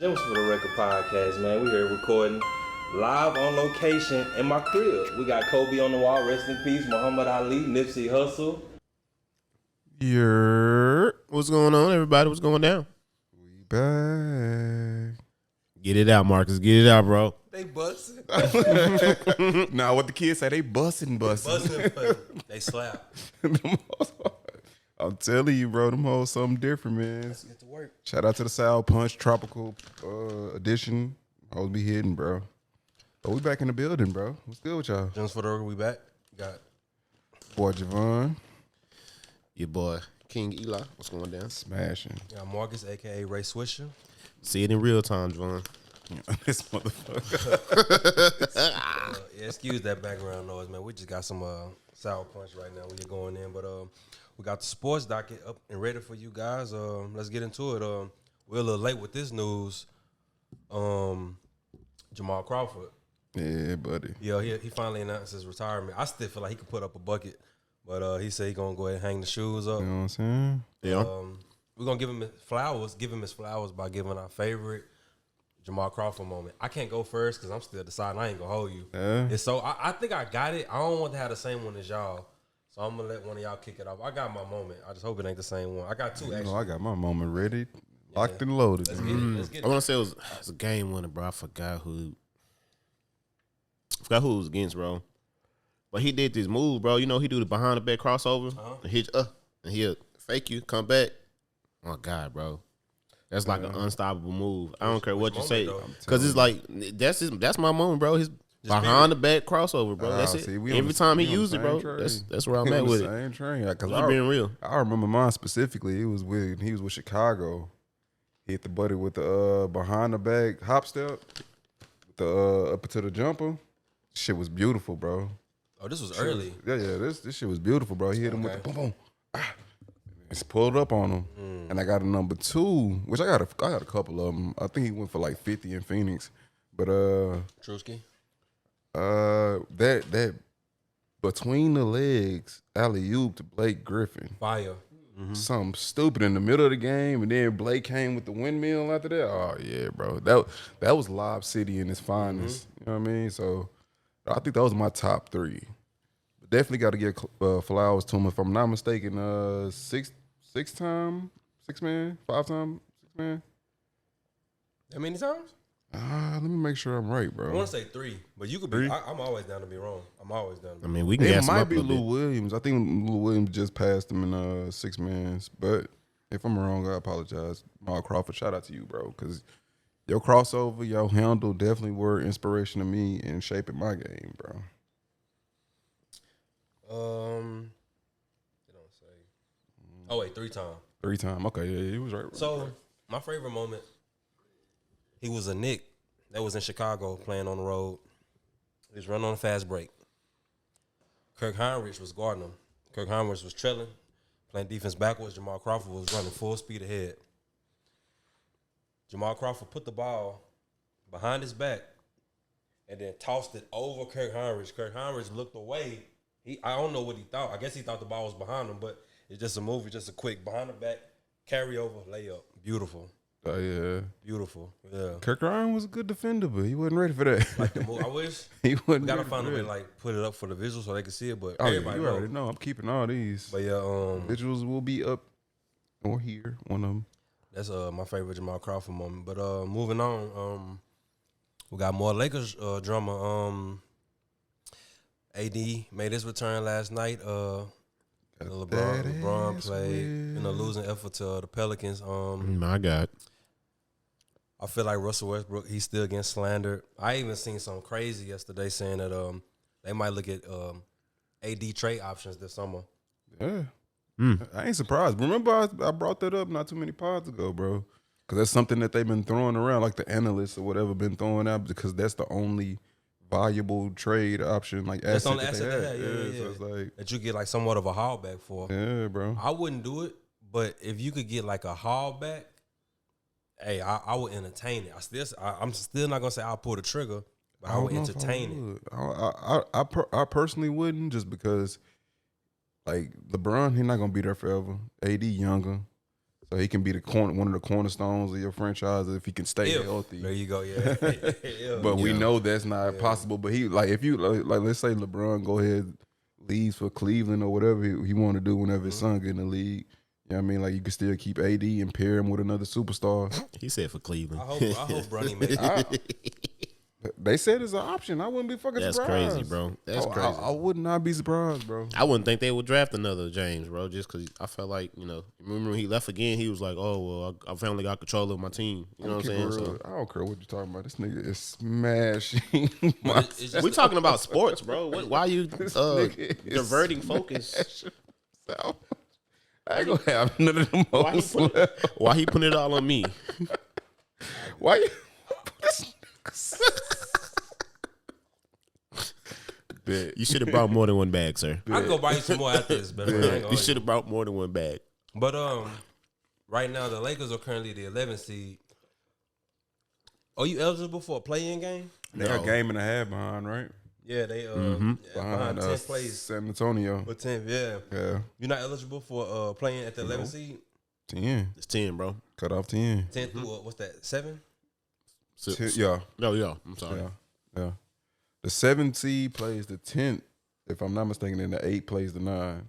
Jems for the Record Podcast, man. We here recording live on location in my crib. We got Kobe on the wall, rest in peace. Muhammad Ali, Nipsey Hussle. What's going on, everybody? What's going down? We back. Get it out, Marcus. Get it out, bro. They busting. Nah, what the kids say, they busting. Busting. They slap. I'm telling you, bro, them hoes something different, man. Let's get to work. Shout out to the Sour Punch Tropical Edition. Hoes be hitting, bro. But we back in the building, bro. What's good with y'all? Jems for the Record, we back. Got Boy Javon. Your boy, King Eli. What's going down? Smashing. Marcus, a.k.a. Ray Swisher. See it in real time, Javon. This motherfucker. Yeah, excuse that background noise, man. We just got some sour punch right now. We're going in, but we got the sports docket up and ready for you guys. Let's get into it. We're a little late with this news. Jamal Crawford. Yeah, buddy. Yeah, he finally announced his retirement. I still feel like he could put up a bucket, but he said he gonna go ahead and hang the shoes up. You know what I'm saying? Yeah. We're gonna give him his flowers by giving our favorite Jamal Crawford moment. I can't go first because I'm still deciding. I ain't gonna hold you. Yeah. And so I think I got it. I don't want to have the same one as y'all. So I'm gonna let one of y'all kick it off. I got my moment. I just hope it ain't the same one. I got two You actually. know, I got my moment ready, locked and loaded. Let's get it. Let's get I it. want to say it was a game winner, bro. I forgot who it was against, bro. But he did this move, bro. You know, he do the behind the back crossover. And he'll fake you, come back. Oh, God, bro. That's like an unstoppable move. I don't care what you say. Because it's like, that's my moment, bro. His behind the back crossover, bro. That's it. See, we on Every the- time he we on the used it, same bro, train. that's where I'm at with it. Same train. Because I'm being real. I remember mine specifically. He was with Chicago. He hit the buddy with the behind the back hop step, with the up to the jumper. Shit was beautiful, bro. Oh, this was early. Yeah. This shit was beautiful, bro. He hit him with the Okay. boom boom. Just pulled up on him, and I got a number 2, which I got a couple of them. I think he went for like 50 in Phoenix, but Truski. that between the legs alley-oop to Blake Griffin. Fire. Something stupid in the middle of the game, and then Blake came with the windmill after that. Oh yeah, bro, that was Lob City in its finest. You know what I mean? So I think those are my top 3. But definitely got to give flowers to him. If I'm not mistaken, 5-time, 6-man. That many times? Let me make sure I'm right, I bro. want to say 3, but you could be. I'm always down to be wrong. I'm always down. To I be mean, we can It gas him might up a be little Lou bit. Williams. I think Lou Williams just passed him in 6-man. But if I'm wrong, I apologize. Jamal Crawford, shout out to you, bro, because your crossover, your handle definitely were inspiration to me in shaping my game, bro. They don't say. Oh wait, 3-time. 3-time. Okay, yeah, he was right. So my favorite moment, he was a Knick that was in Chicago playing on the road. He was running on a fast break. Kirk Heinrich was guarding him. Kirk Heinrich was trailing, playing defense backwards. Jamal Crawford was running full speed ahead. Jamal Crawford put the ball behind his back and then tossed it over Kirk Heinrich. Kirk Heinrich looked away. I don't know what he thought. I guess he thought the ball was behind him, but it's just a move. It's just a quick behind the back, carry over, layup. Beautiful. Oh, yeah. Beautiful. Yeah. Kirk Ryan was a good defender, but he wasn't ready for that. Like the move. I wish he we wasn't gotta ready find a for way to that. like put it up for the visual so they can see it, but Oh, yeah, everybody you know. already know. I'm keeping all these. But yeah, Visuals will be up or here, one of them. that's my favorite Jamal Crawford moment. But moving on, we got more Lakers drama. AD made his return last night. LeBron played in a losing effort to the Pelicans. My God. I feel like Russell Westbrook, he's still getting slandered. I even seen something crazy yesterday saying that they might look at AD trade options this summer. Yeah. I ain't surprised. Remember, I brought that up not too many pods ago, bro. Because that's something that they've been throwing around, like the analysts or whatever been throwing out, because that's the only valuable trade option, like That's the asset only that asset they they have. have. Yeah. So it's like, That you get like somewhat of a haul back for. yeah, bro. I wouldn't do it, but if you could get like a haul back, hey, I would entertain it. I'm still not gonna say I'll pull the trigger, but I would don't know if entertain it. would. I personally wouldn't, just because, like, LeBron, he's not gonna be there forever. AD younger, So he can be one of the cornerstones of your franchise if he can stay healthy. There you go, yeah. But we know that's not possible. But he if you let's say LeBron go ahead leaves for Cleveland or whatever he want to do whenever his son get in the league. You know what I mean? Like you can still keep AD and pair him with another superstar. He said for Cleveland. I hope Bronny makes it. They said it's an option. I wouldn't be fucking surprised. That's crazy, bro. That's crazy. I would not be surprised, bro. I wouldn't think they would draft another James, bro, just because I felt like, remember when he left again, he was like, oh, well, I finally got control of my team. You know what I'm saying? So, I don't care what you're talking about. This nigga is smashing. We talking about sports, bro. Why are you diverting focus? So, I ain't going to have none of them hoes left. Why he putting it all on me? Why you... You should have brought more than one bag, sir. I can go buy you some more after this, but You should have brought more than one bag. But right now the Lakers are currently the 11th seed. Are you eligible for a play-in game? They got a game and a half behind, right? Yeah, they behind 10th place. San Antonio. But 10th, yeah. You're not eligible for playing at the 11th seed? 10. It's 10, bro. Cut off 10. 10 through what's that? 7? 10, yeah. No, yeah. I'm sorry. Yeah. The 7th seed plays the 10th, if I'm not mistaken, and the 8 plays the 9.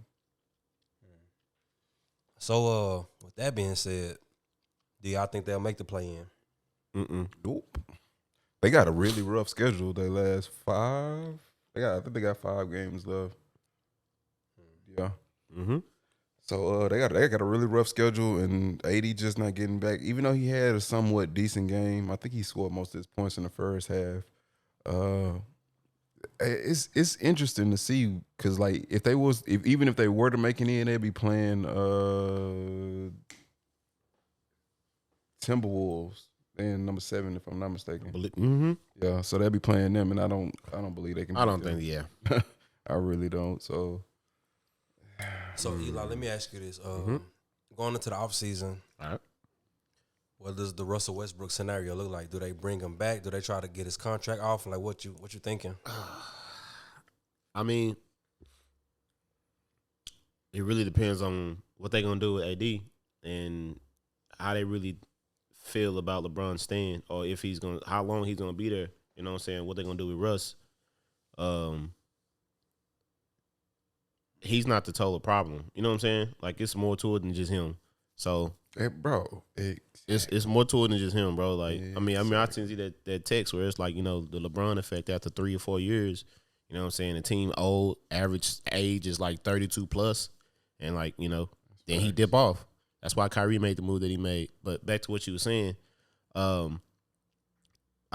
So, with that being said, do y'all think they'll make the play-in? Nope. They got a really rough schedule. They last 5. I think they got 5 games left. Yeah. So they got a really rough schedule, and AD just not getting back. Even though he had a somewhat decent game, I think he scored most of his points in the first half. It's interesting to see because like even if they were to make it in, they'd be playing Timberwolves and number 7 if I'm not mistaken. Yeah, so they'll be playing them, and I don't believe they can. I don't think. Yeah, I really don't. So Eli, let me ask you this: going into the offseason, all right. What does the Russell Westbrook scenario look like? Do they bring him back? Do they try to get his contract off? Like, what you thinking? I mean, it really depends on what they're gonna do with AD and how they really feel about LeBron staying, or if how long he's gonna be there. You know what I'm saying? What they're gonna do with Russ? He's not the total problem. You know what I'm saying? Like it's more to it than just him. So. Hey, bro, it's more to it than just him, bro. Like I mean, I see that text where it's like the LeBron effect after 3 or 4 years. You know what I'm saying? The team old, average age is like 32 plus, and then he dip off. That's why Kyrie made the move that he made. But back to what you were saying, I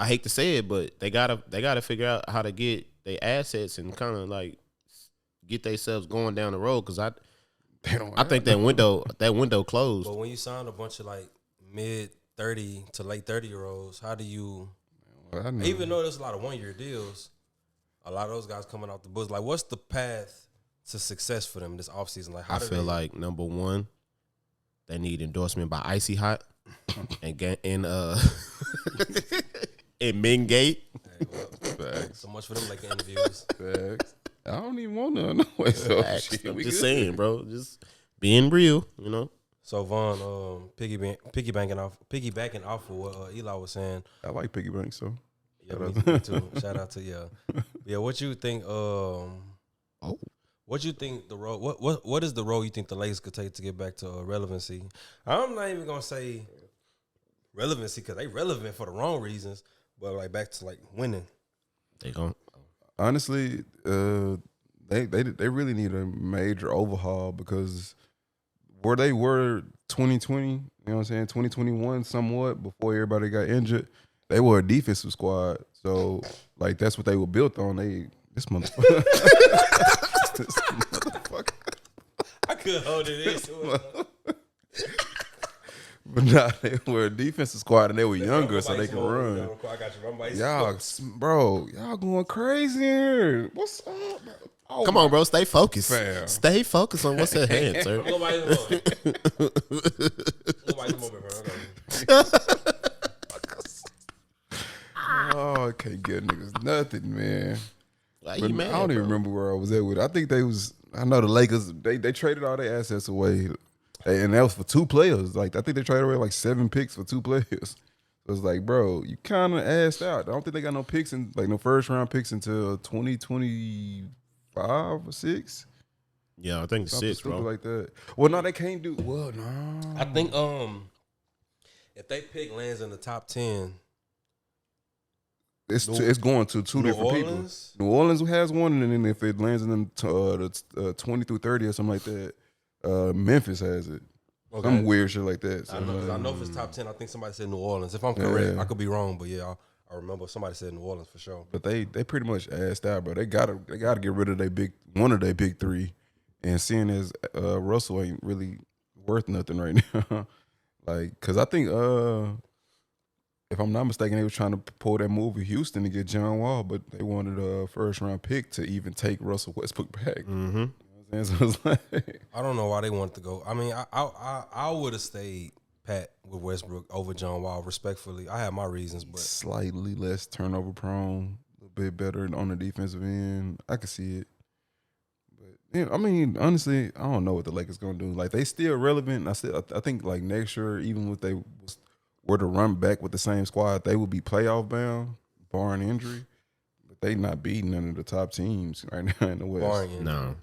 hate to say it, but they gotta figure out how to get their assets and kind of like get themselves going down the road because I think that window closed. But when you sign a bunch of like mid-30 to late 30-year-olds, how do you? Even though there's a lot of 1-year deals, a lot of those guys coming off the books. Like, what's the path to success for them this offseason? Like, I feel like number one, they need endorsement by Icy Hot and Mingate. So much for them like interviews. I don't even want none. No so I'm just saying, bro. Just being real, So Vaughn, piggybacking off of what Eli was saying. I like piggyback, so yeah, me too. Shout out to yeah. What you think? What you think the role? What is the role you think the Lakers could take to get back to relevancy? I'm not even gonna say relevancy because they relevant for the wrong reasons, but like back to like winning. They gon' honestly, they really need a major overhaul because where they were 2020, you know what I'm saying, 2021 somewhat before everybody got injured, they were a defensive squad. So like that's what they were built on. This motherfucker. I could hold it in. But nah, they were a defensive squad and they were younger, so they can run. I got you. Y'all going crazy here. What's up, bro? Oh, come on, bro. Stay focused. Fam. Stay focused on what's at hand, sir. Oh, I can't get niggas nothing, man. Why you mad, I don't even remember where I was at with it. I think I know the Lakers, they traded all their assets away And that was for 2 players. Like I think they traded away like 7 picks for 2 players. So it's like, bro, you kind of assed out. I don't think they got no picks in like no first round picks until 2025 or 6. Yeah, I think Something 6, stupid bro. like that. Well, no, they can't do. Well, no. I think if they pick lands in the top 10, It's going to 2 New different Orleans? people. New Orleans has one, and then if it lands in them 20 through 30 or something like that, Memphis has it. Okay. Some weird shit like that. So I know if it's top 10, I think somebody said New Orleans. If I'm correct, I could be wrong, but yeah, I remember somebody said New Orleans for sure. But they pretty much assed out, bro. They gotta get rid of one of their big 3, and seeing as Russell ain't really worth nothing right now, like because I think if I'm not mistaken, they were trying to pull that move with Houston to get John Wall, but they wanted a first round pick to even take Russell Westbrook back. Mm-hmm. You know what I'm saying? So it's like, I don't know why they wanted to go. I mean, I would have stayed pat with Westbrook over John Wall, respectfully. I have my reasons, but slightly less turnover prone, a little bit better on the defensive end. I can see it. But yeah, I mean, honestly, I don't know what the Lakers gonna do. Like they still relevant. I think like next year, even if they were to run back with the same squad, they would be playoff bound, barring injury. But they not beating none of the top teams right now in the West. barring injury. No.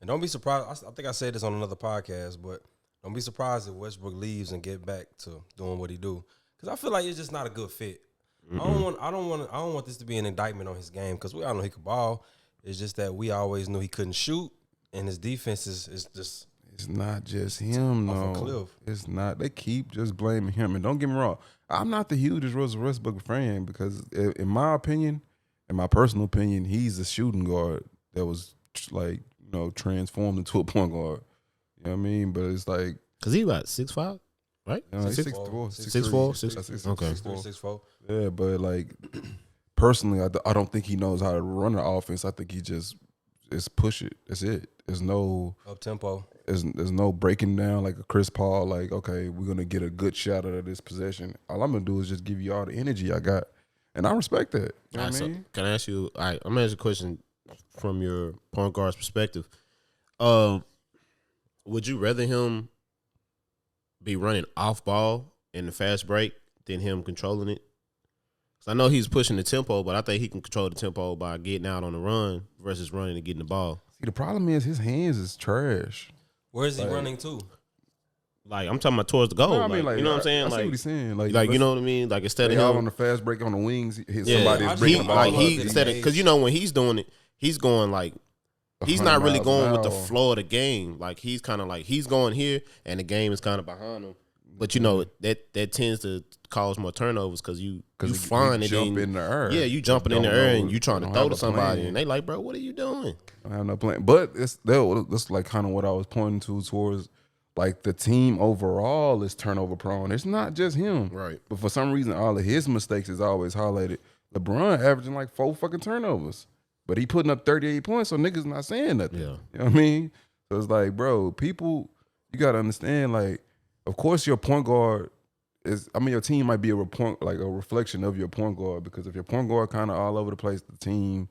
And don't be surprised. I think I said this on another podcast, but don't be surprised if Westbrook leaves and get back to doing what he do. Because I feel like it's just not a good fit. I don't want this to be an indictment on his game because we all know he could ball. It's just that we always knew he couldn't shoot, and his defense is just. It's not just him, off a no. cliff. It's not. They keep just blaming him. And don't get me wrong, I'm not the hugest Russell Westbrook fan because, in my opinion, in my personal opinion, he's a shooting guard that was like transformed into a point guard. You know what I mean? But it's like Cause he about 6'5", right? he's 6'4", 6'4", Okay. 6'4". Yeah, but like personally, I don't think he knows how to run an offense. I think he just is push it. That's it. There's no Up tempo. There's no breaking down like a Chris Paul. Like, okay, we're gonna get a good shot out of this possession. All I'm gonna do is just give you all the energy I got, and I respect that. You know what I mean? Can I ask you? All right, I'm gonna ask you a question from your point guard's perspective. Would you rather him be running off ball in the fast break than him controlling it? Because I know he's pushing the tempo, but I think he can control the tempo by getting out on the run versus running and getting the ball. See, the problem is his hands is trash. Where is he running to? Like, I'm talking about towards the goal. No, I mean, like, you know what I'm saying? I see like, what he's saying. like you know what I mean? Like, instead of out him on the fast break on the wings, yeah, somebody's bringing the ball like up. instead of because when he's doing it, he's going like he's not really going with the flow of the game. Like he's kind of like he's going here, and the game is kind of behind him. But that tends to cause more turnovers because you find it in the air. Yeah, you jumping in the air and you trying to throw to somebody, plan. and they like, bro, what are you doing? I have no plan. But that's like kind of what I was pointing towards. Like the team overall is turnover prone. It's not just him, Right? But for some reason, all of his mistakes is always highlighted. LeBron averaging like 4 fucking turnovers, but he putting up 38 points, so niggas not saying nothing. Yeah, you know what I mean. So it's like, bro, people, you gotta understand. Like, of course, your point guard is. I mean, your team might be a reflection of your point guard because if your point guard kind of all over the place, the team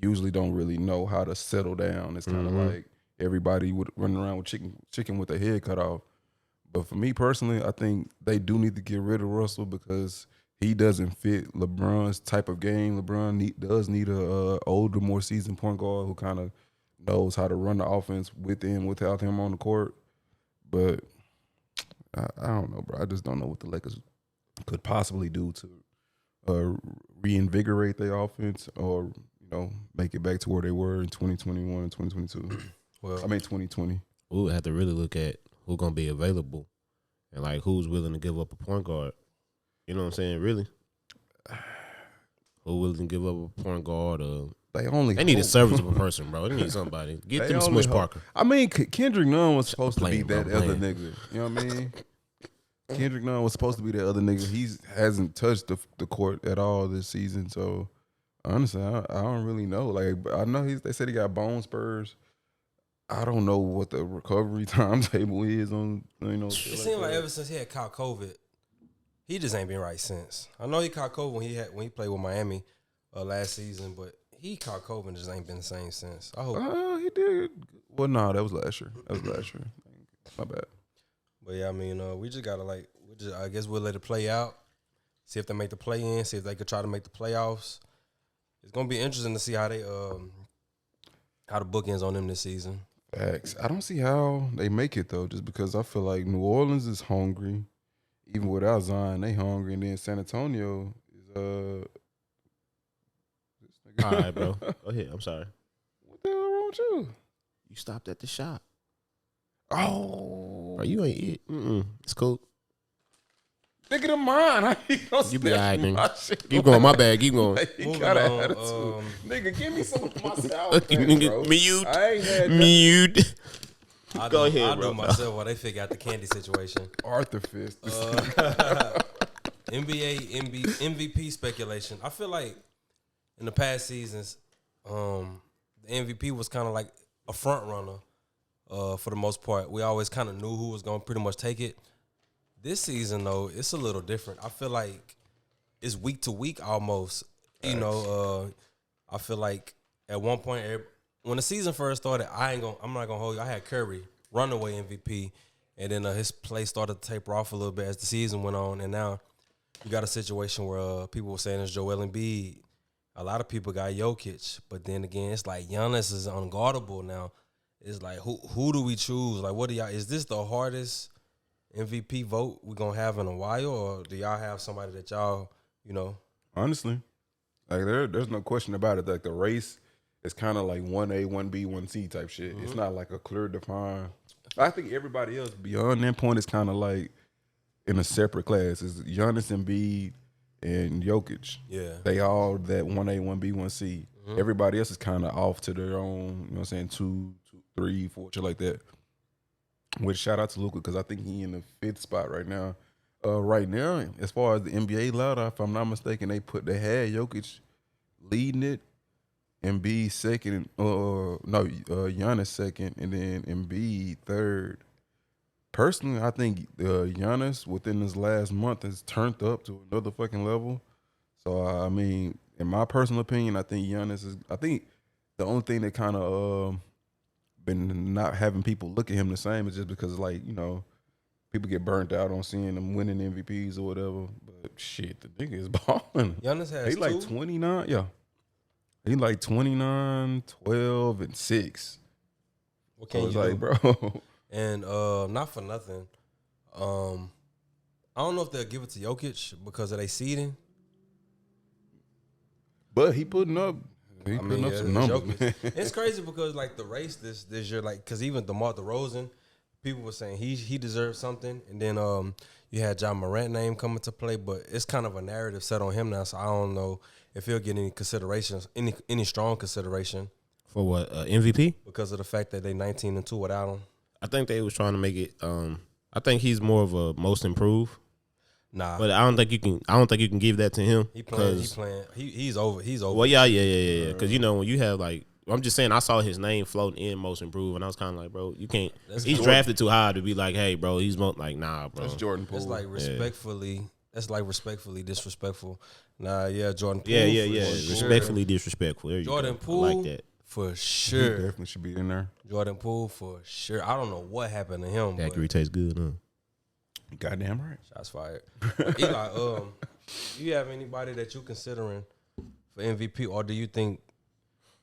usually don't really know how to settle down. It's kind of like everybody would run around with chicken with their head cut off. But for me personally, I think they do need to get rid of Russell because he doesn't fit LeBron's type of game. LeBron does need a older, more seasoned point guard who kind of knows how to run the offense with and without him on the court. But I don't know, bro. I just don't know what the Lakers could possibly do to reinvigorate their offense or make it back to where they were in 2021 and 2022. Well, I mean 2020. We would have to really look at who's gonna be available and like who's willing to give up a point guard. You know what I'm saying? Really, who willing to give up a point guard? They need a serviceable person, bro. They need somebody. Get them Smush Parker. I mean, Kendrick Nunn was supposed to be that other nigga. You know what I mean? Kendrick Nunn was supposed to be that other nigga. He hasn't touched the court at all this season. So honestly, I don't really know. Like, I know they said he got bone spurs. I don't know what the recovery timetable is on. It seemed like ever since he had caught COVID, he just ain't been right since. I know he caught COVID when he played with Miami last season, but he caught COVID and just ain't been the same since. I hope he did. Well, no, that was last year. My bad. But yeah, I mean, we just gotta I guess we'll let it play out. See if they make the play in. See if they could try to make the playoffs. It's gonna be interesting to see how they how the bookends on them this season. Facts. I don't see how they make it though, just because I feel like New Orleans is hungry. Even without Zion, they hungry, and then San Antonio is All right, bro. Go ahead. I'm sorry. What the hell wrong with you? You stopped at the shop. Oh, Bro, you ain't it. It's cool. nigga, to mine. I ain't gonna You be snatch all right, my nigga. shit. Keep going. My bad. Keep going. He Moving got an on, attitude. Nigga, give me some of my sour patch, bro. Mute. I ain't had that. Mute. I'll Go do, ahead, I'll bro. do myself while they figure out the candy situation. Arthur Fist. NBA MVP speculation. I feel like in the past seasons, the MVP was kind of like a front runner for the most part. We always kind of knew who was going to pretty much take it. This season, though, it's a little different. I feel like it's week to week almost. You know, I feel like at one point when the season first started, I'm not gonna hold you. I had Curry, runaway MVP, and then his play started to taper off a little bit as the season went on, and now you got a situation where people were saying it's Joel Embiid. A lot of people got Jokic, but then again, it's like Giannis is unguardable now. It's like who do we choose? Like, what do y'all? Is this the hardest MVP vote we're gonna have in a while, or do y'all have somebody that y'all, you know? Honestly, like there's no question about it. Like the race is kind of like 1A, 1B, 1C type shit. It's not like a clear defined. I think everybody else beyond that point is kind of like in a separate class. It's Giannis, Embiid, and Jokic. Yeah. They all that 1A, 1B, 1C. Everybody else is kind of off to their own, you know what I'm saying, 2, 3, 4, shit like that. Which shout out to Luka because I think he in the 5th spot right now. Right now, as far as the NBA ladder, if I'm not mistaken, they had Jokic leading it, Embiid second, Giannis second, and then Embiid third. Personally, I think Giannis within this last month has turned up to another fucking level. So I mean, in my personal opinion, I think Giannis is. I think the only thing that kind of been not having people look at him the same is just because, like, you know, people get burnt out on seeing them winning MVPs or whatever. But shit, the nigga is balling. Giannis has He like two? 29, yeah. He like 29, 12, and 6. What can So you it's do? like, bro. And not for nothing, I don't know if they'll give it to Jokic because of their seeding. But he putting up some it's numbers. Jokic. It's crazy because like the race this year, like because even DeMar DeRozan, people were saying he deserved something, and then you had John Morant name coming to play, but it's kind of a narrative set on him now, so I don't know if he'll get any considerations, any strong consideration For what? MVP? because of the fact that they 19-2 without him. I think they was trying to make it. I think he's more of a most improved. Nah, But I don't think you can give that to him. he playing. He's over. He's over. Well, yeah. Because you know when you have like, I'm just saying, I saw his name floating in most improved, and I was kind of like, bro, you can't. He's drafted too high to be like, hey, bro, he's like, nah, bro. That's Jordan Poole. That's like respectfully. That's like respectfully disrespectful. Nah, yeah, Jordan Poole. Yeah. for sure. Respectfully disrespectful. There you Jordan go. Poole. I like that. For He sure. definitely should be in there. Jordan Poole for sure. I don't know what happened to him. But Daiquiri tastes good, huh? Goddamn right. shots fired. Eli, do you have anybody that you considering for MVP, or do you think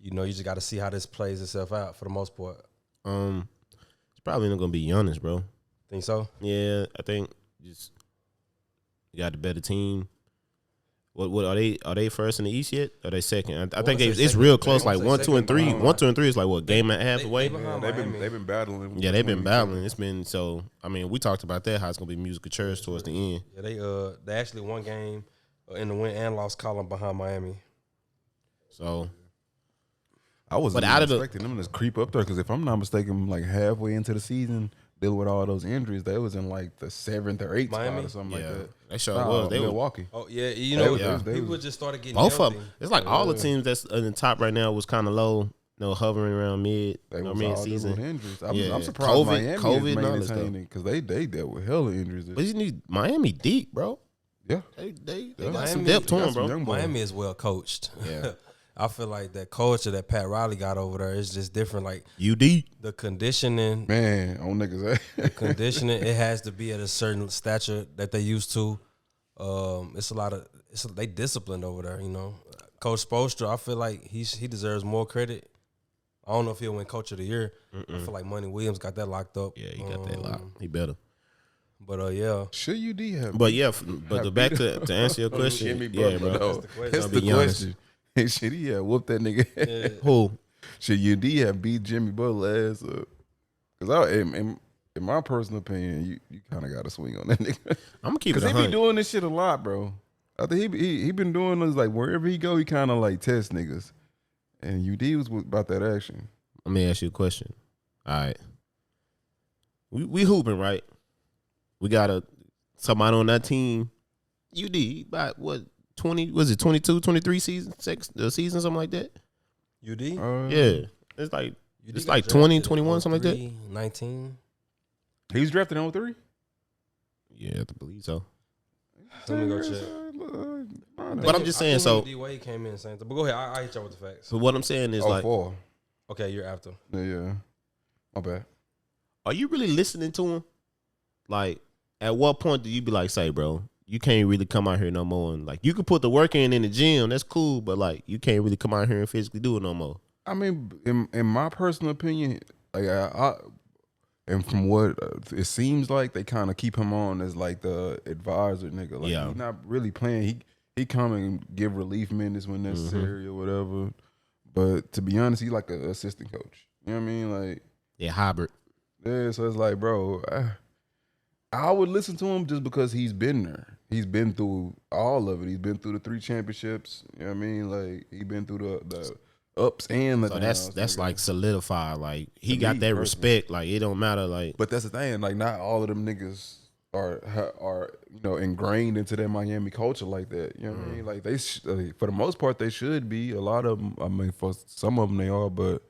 you just got to see how this plays itself out for the most part? It's probably not gonna be Giannis, bro. Think so? Yeah, I think just you got the better team. What are they? Are they first in the East yet? Or are they second? I think say it's second. real close. They Like wanna 1, say 2, and second 3. behind 1, 2, and 3 is like what, game and a half away. behind Yeah, Miami. they've been battling. Yeah, they've been between each battling. It's been so. I mean, we talked about that. How it's gonna be musical chairs towards the end. Yeah, they actually won game in the win and loss column behind Miami. So I wasn't But out of the- expecting them to just creep up there because if I'm not mistaken, like halfway into the season, dealing with all those injuries, they was in like the 7th or 8th Miami? spot or something like that. they sure Nah, was. They were Milwaukee. Oh yeah, they people was- just started getting both healthy. of them. It's like all the teams that's in the top right now was kind of low. Hovering around mid. They You know was what I mean? all dealing Season. with injuries. Yeah. I'm surprised COVID Miami and is all that maintaining it because they dealt with hella injuries. But you need Miami deep, bro. Yeah. They got Miami some depth to got them, some bro. young boys. Miami is well coached. Yeah. I feel like that culture that Pat Riley got over there is just different. Like UD. the conditioning, Man, on niggas. it has to be at a certain stature that they used to. It's a lot of they disciplined over there. You know, Coach Spoelstra, I feel like he deserves more credit. I don't know if he'll win Coach of the Year. I feel like Money Williams got that locked up. Yeah, he got that locked. He better. But yeah, Should UD have? But yeah, but back to answer your question, Jimmy yeah, Butler, bro. though. That's the question. That's I'll the be honest. question. Should he have whooped that nigga? Who? Should UD have beat Jimmy Butler ass up? Because in my personal opinion, you kind of got to swing on that nigga. I'm gonna keep it Because he 100. be doing this shit a lot, bro. I think he been doing this like wherever he go, he kind of like test niggas. And UD was about that action. Let me ask you a question. All right, we hooping, right? We got somebody on that team. UD about what 20? Was it 22, 23 season, season, something like that? UD. Yeah, it's like UD it's got like drafted 20, 21, something like that. 03, 19. He was drafted in 03? Yeah, I believe so. Let me go check. But I'm just saying, so. D Wade came in saying, but go ahead. I hit y'all with the facts. So what I'm saying is like, 04. Okay, you're after. Yeah. My bad. are you really listening to him? Like, at what point do you be like, say, bro, you can't really come out here no more, and like, you can put the work in the gym, that's cool, but like, you can't really come out here and physically do it no more. I mean, in my personal opinion, like I and from what it seems like, they kind of keep him on as like the advisor nigga. Like he's not really playing. He come and give relief minutes when necessary or whatever. But to be honest, he's like an assistant coach. You know what I mean? Like Yeah, hybrid. yeah. So it's like, bro, I would listen to him just because he's been there. He's been through all of it. He's been through the 3 championships. You know what I mean? Like he been through the ups and the So downs. that's like solidified. Like he To got me, that personally. respect. Like it don't matter. Like But that's the thing. Like not all of them niggas are ingrained into that Miami culture like that. You know what I mean? Like they for the most part they should be. A lot of them. I mean, for some of them they are, but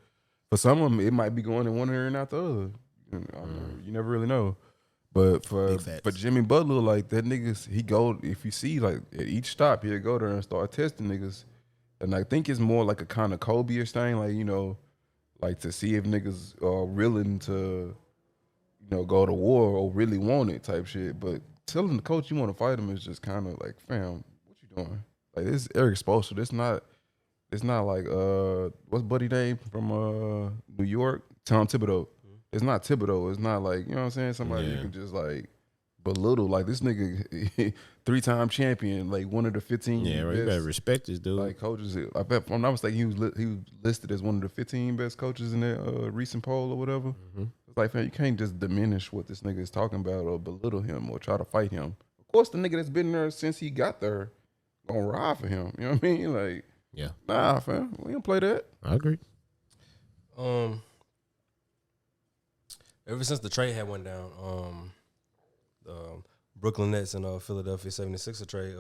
for some of them it might be going in one ear and out the other. You never really know. But for Jimmy Butler, like that niggas, he go, if you see like at each stop, he'll go there and start testing niggas. And I think it's more like a kind of Kobe-ish thing, like, like to see if niggas are willing to, go to war or really want it type shit. But telling the coach you want to fight him is just kind of like, fam, what you doing? Like this is Eric Spoelstra. It's not like what's buddy name from New York? Tom Thibodeau. It's not Thibodeau. It's not like, you know what I'm saying? Somebody you can just like belittle. Like this nigga 3-time champion, like one of the 15 yeah, right. You best, better respect this dude. like coaches. I bet, if I'm not mistaken, he was listed as one of the 15 best coaches in that recent poll or whatever. It's like, man, you can't just diminish what this nigga is talking about or belittle him or try to fight him. Of course, the nigga that's been there since he got there gonna ride for him. You know what I mean? Like, yeah, nah, fam, we don't play that. I agree. Ever since the trade had went down, the Brooklyn Nets and Philadelphia 76er trade,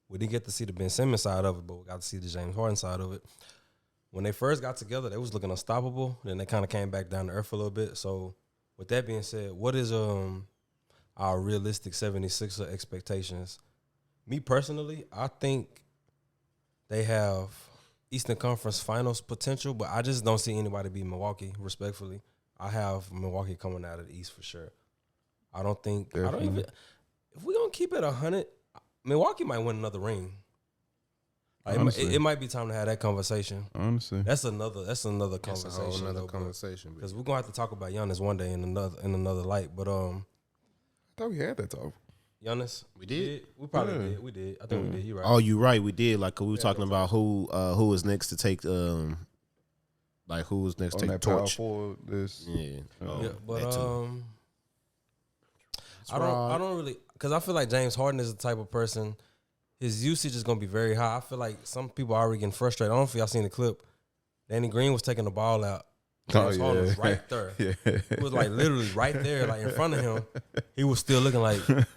we didn't get to see the Ben Simmons side of it, but we got to see the James Harden side of it. When they first got together, they was looking unstoppable. Then they kind of came back down to earth a little bit. So with that being said, what is our realistic 76er expectations? Me personally, I think they have Eastern Conference Finals potential, but I just don't see anybody beat Milwaukee, respectfully. I have Milwaukee coming out of the East for sure. I don't even, if we're going to keep it 100, Milwaukee might win another ring. Like it might be time to have that conversation. Honestly, That's another conversation. That's a whole nother conversation. Because we're going to have to talk about Giannis one day in another light. But I thought we had that talk. Giannis, We did? We probably did. We did. I think we did. You're right. Oh, you right. We did. Like, we were talking about who was next to take like who was next to On take that the power torch. forward, this. Yeah. Yeah, but that too. I don't really, because I feel like James Harden is the type of person, his usage is gonna be very high. I feel like some people are already getting frustrated. I don't know if y'all seen the clip. Danny Green was taking the ball out. James Harden was right there. Yeah. He was like literally right there, like in front of him. He was still looking like, I'm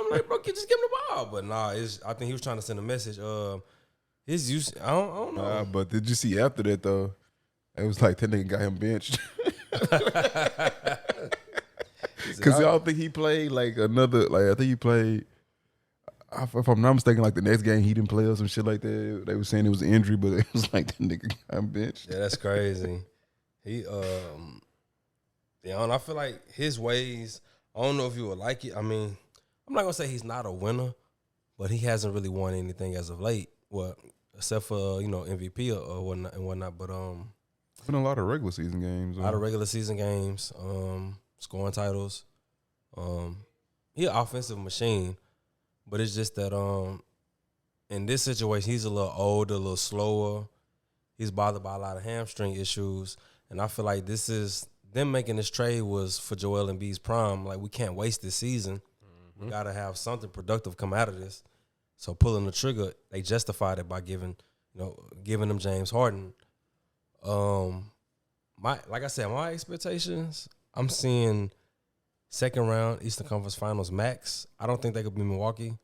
like, bro, just give him the ball. But nah, I think he was trying to send a message. His use, I don't know. But did you see after that though? It was like that nigga got him benched. Because y'all think he played like another, like I think he played, if I'm not mistaken, like the next game he didn't play or some shit like that. They were saying it was an injury, but it was like that nigga got benched. Yeah, that's crazy. He I feel like his ways. I don't know if you would like it. I mean, I'm not gonna say he's not a winner, but he hasn't really won anything as of late. Well, except for MVP or whatnot and whatnot. But Been a lot of regular season games. a lot of regular season games, scoring titles. He an offensive machine, but it's just that in this situation he's a little older, a little slower. He's bothered by a lot of hamstring issues, and I feel like this is them making this trade was for Joel Embiid's prime. Like, we can't waste this season. We gotta have something productive come out of this. So pulling the trigger, they justified it by giving them James Harden. Like I said, my expectations, I'm seeing second round Eastern Conference Finals max. I don't think they could be Milwaukee.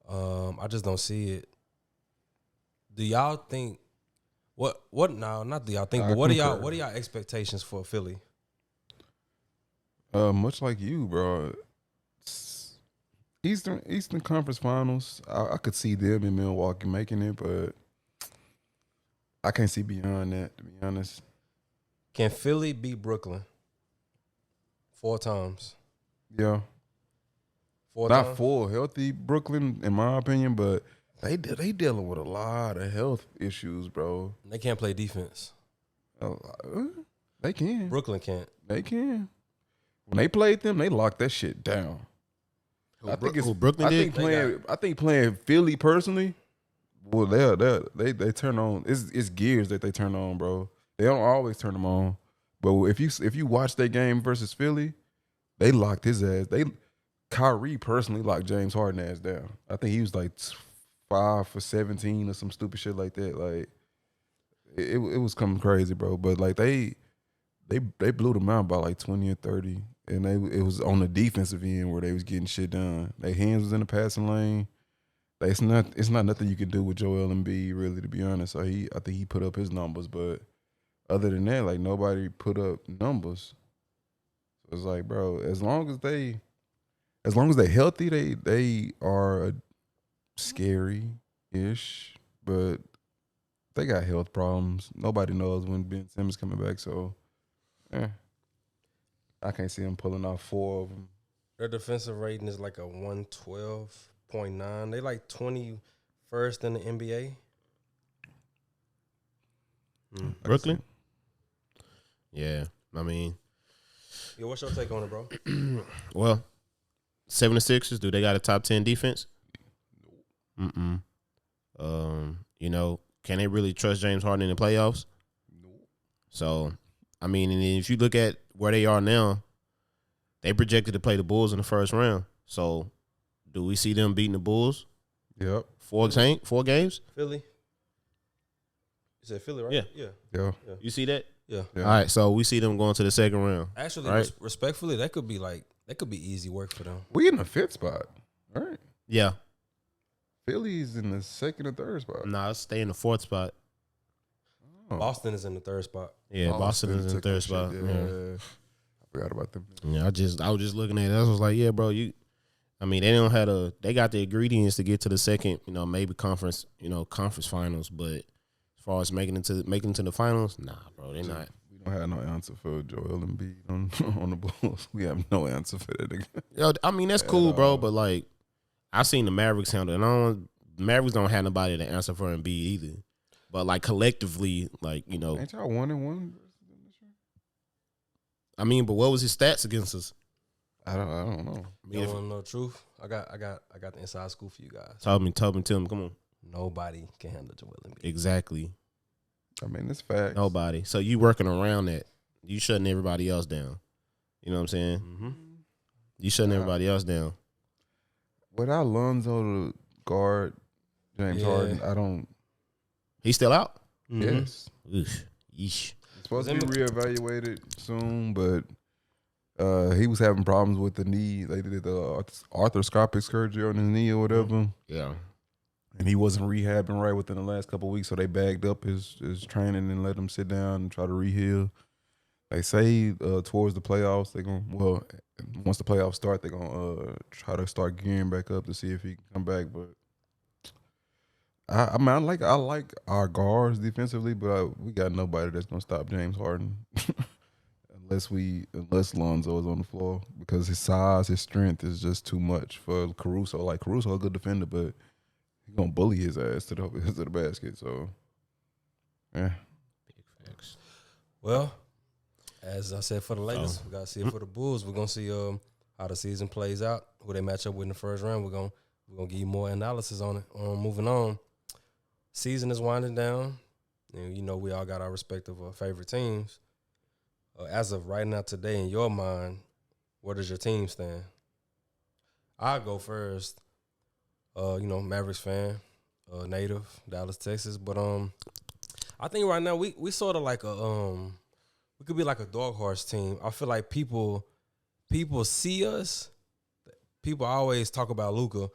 I just don't see it. Do y'all think what no, not do y'all think, but what are y'all expectations for Philly? Much like you, bro. Eastern Conference Finals, I could see them in Milwaukee making it, but I can't see beyond that, to be honest. Can Philly beat Brooklyn 4 times? Yeah. 4 Not times? full healthy Brooklyn, in my opinion, but they dealing with a lot of health issues, bro. They can't play defense. They can. Brooklyn can't. They can. When they played them, they locked that shit down. I think playing Philly personally, well, they turn on. It's gears that they turn on, bro. They don't always turn them on, but if you watch that game versus Philly, they locked his ass. Kyrie personally locked James Harden ass down. I think he was like 5 for 17 or some stupid shit like that. Like it was coming crazy, bro. But like they blew them out by like 20 or 30. And it was on the defensive end where they was getting shit done. Their hands was in the passing lane. It's not nothing you can do with Joel Embiid, really, to be honest. So I think he put up his numbers, but other than that, like, nobody put up numbers. So it's like, bro, as long as they healthy, they are scary-ish, but they got health problems. Nobody knows when Ben Simmons coming back, so I can't see him pulling off 4 of them. Their defensive rating is like a 112.9. They like 21st in the NBA. Brooklyn? Yeah, I mean. Yeah, what's your take on it, bro? Well, 76ers, do they got a top 10 defense? Mm-mm. Can they really trust James Harden in the playoffs? No. So, I mean, and if you look at where they are now, they projected to play the Bulls in the first round. So, do we see them beating the Bulls? Yep. 4 games? Philly. You said Philly, right? Yeah. Yeah. You see that? Yeah. All right, so we see them going to the second round. Actually, right? Respectfully, that could be easy work for them. We in the 5th spot. All right. Yeah. Philly's in the 2nd or 3rd spot. Nah, let's stay in the 4th spot. Oh. Boston is in the 3rd spot. Yeah, Boston is in the 3rd spot. Yeah. I forgot about them. Yeah, I was just looking at it. I was like, yeah, bro, they got the ingredients to get to the second, maybe conference finals, but as far as making it to the finals, nah, bro, they're not. We don't have no answer for Joel Embiid on the Bulls. We have no answer for that nigga. Yo, I mean, that's cool, bro, but like, I seen the Mavericks handle it. Mavericks don't have nobody to answer for Embiid either. But like collectively, like, Ain't y'all 1-1? I mean, but what was his stats against us? I don't know. You want to know the truth? I got the inside scoop for you guys. Tell me, come on. Nobody can handle Joel Embiid. Exactly. I mean, it's facts. Nobody. So you working around that. You shutting everybody else down. You know what I'm saying? Mm-hmm. You shutting everybody else down. Without Lonzo to guard James Harden, I don't. He's still out? Mm-hmm. Yes. Oof. Yeesh. He's supposed to be reevaluated soon, but he was having problems with the knee. They did the arthroscopic surgery on his knee or whatever. Yeah. And he wasn't rehabbing right within the last couple of weeks, so they bagged up his training and let him sit down and try to reheal. They say towards the playoffs, they're going to, once the playoffs start, they're going to try to start gearing back up to see if he can come back. But I mean, I like our guards defensively, but we got nobody that's going to stop James Harden unless Lonzo is on the floor, because his size, his strength is just too much for Caruso. Like, Caruso a good defender, but he's going to bully his ass to the basket. So, yeah. Big facts. Well, as I said for the Lakers, we got to see it for the Bulls. We're going to see how the season plays out, who they match up with in the first round. We're going to give you more analysis on it. Moving on. Season is winding down. And, you know, we all got our respective favorite teams. As of right now today, in your mind, where does your team stand? I'll go first. You know, Mavericks fan, native, Dallas, Texas. But I think right now we sort of like we could be like a dog horse team. I feel like people see us. People always talk about Luka,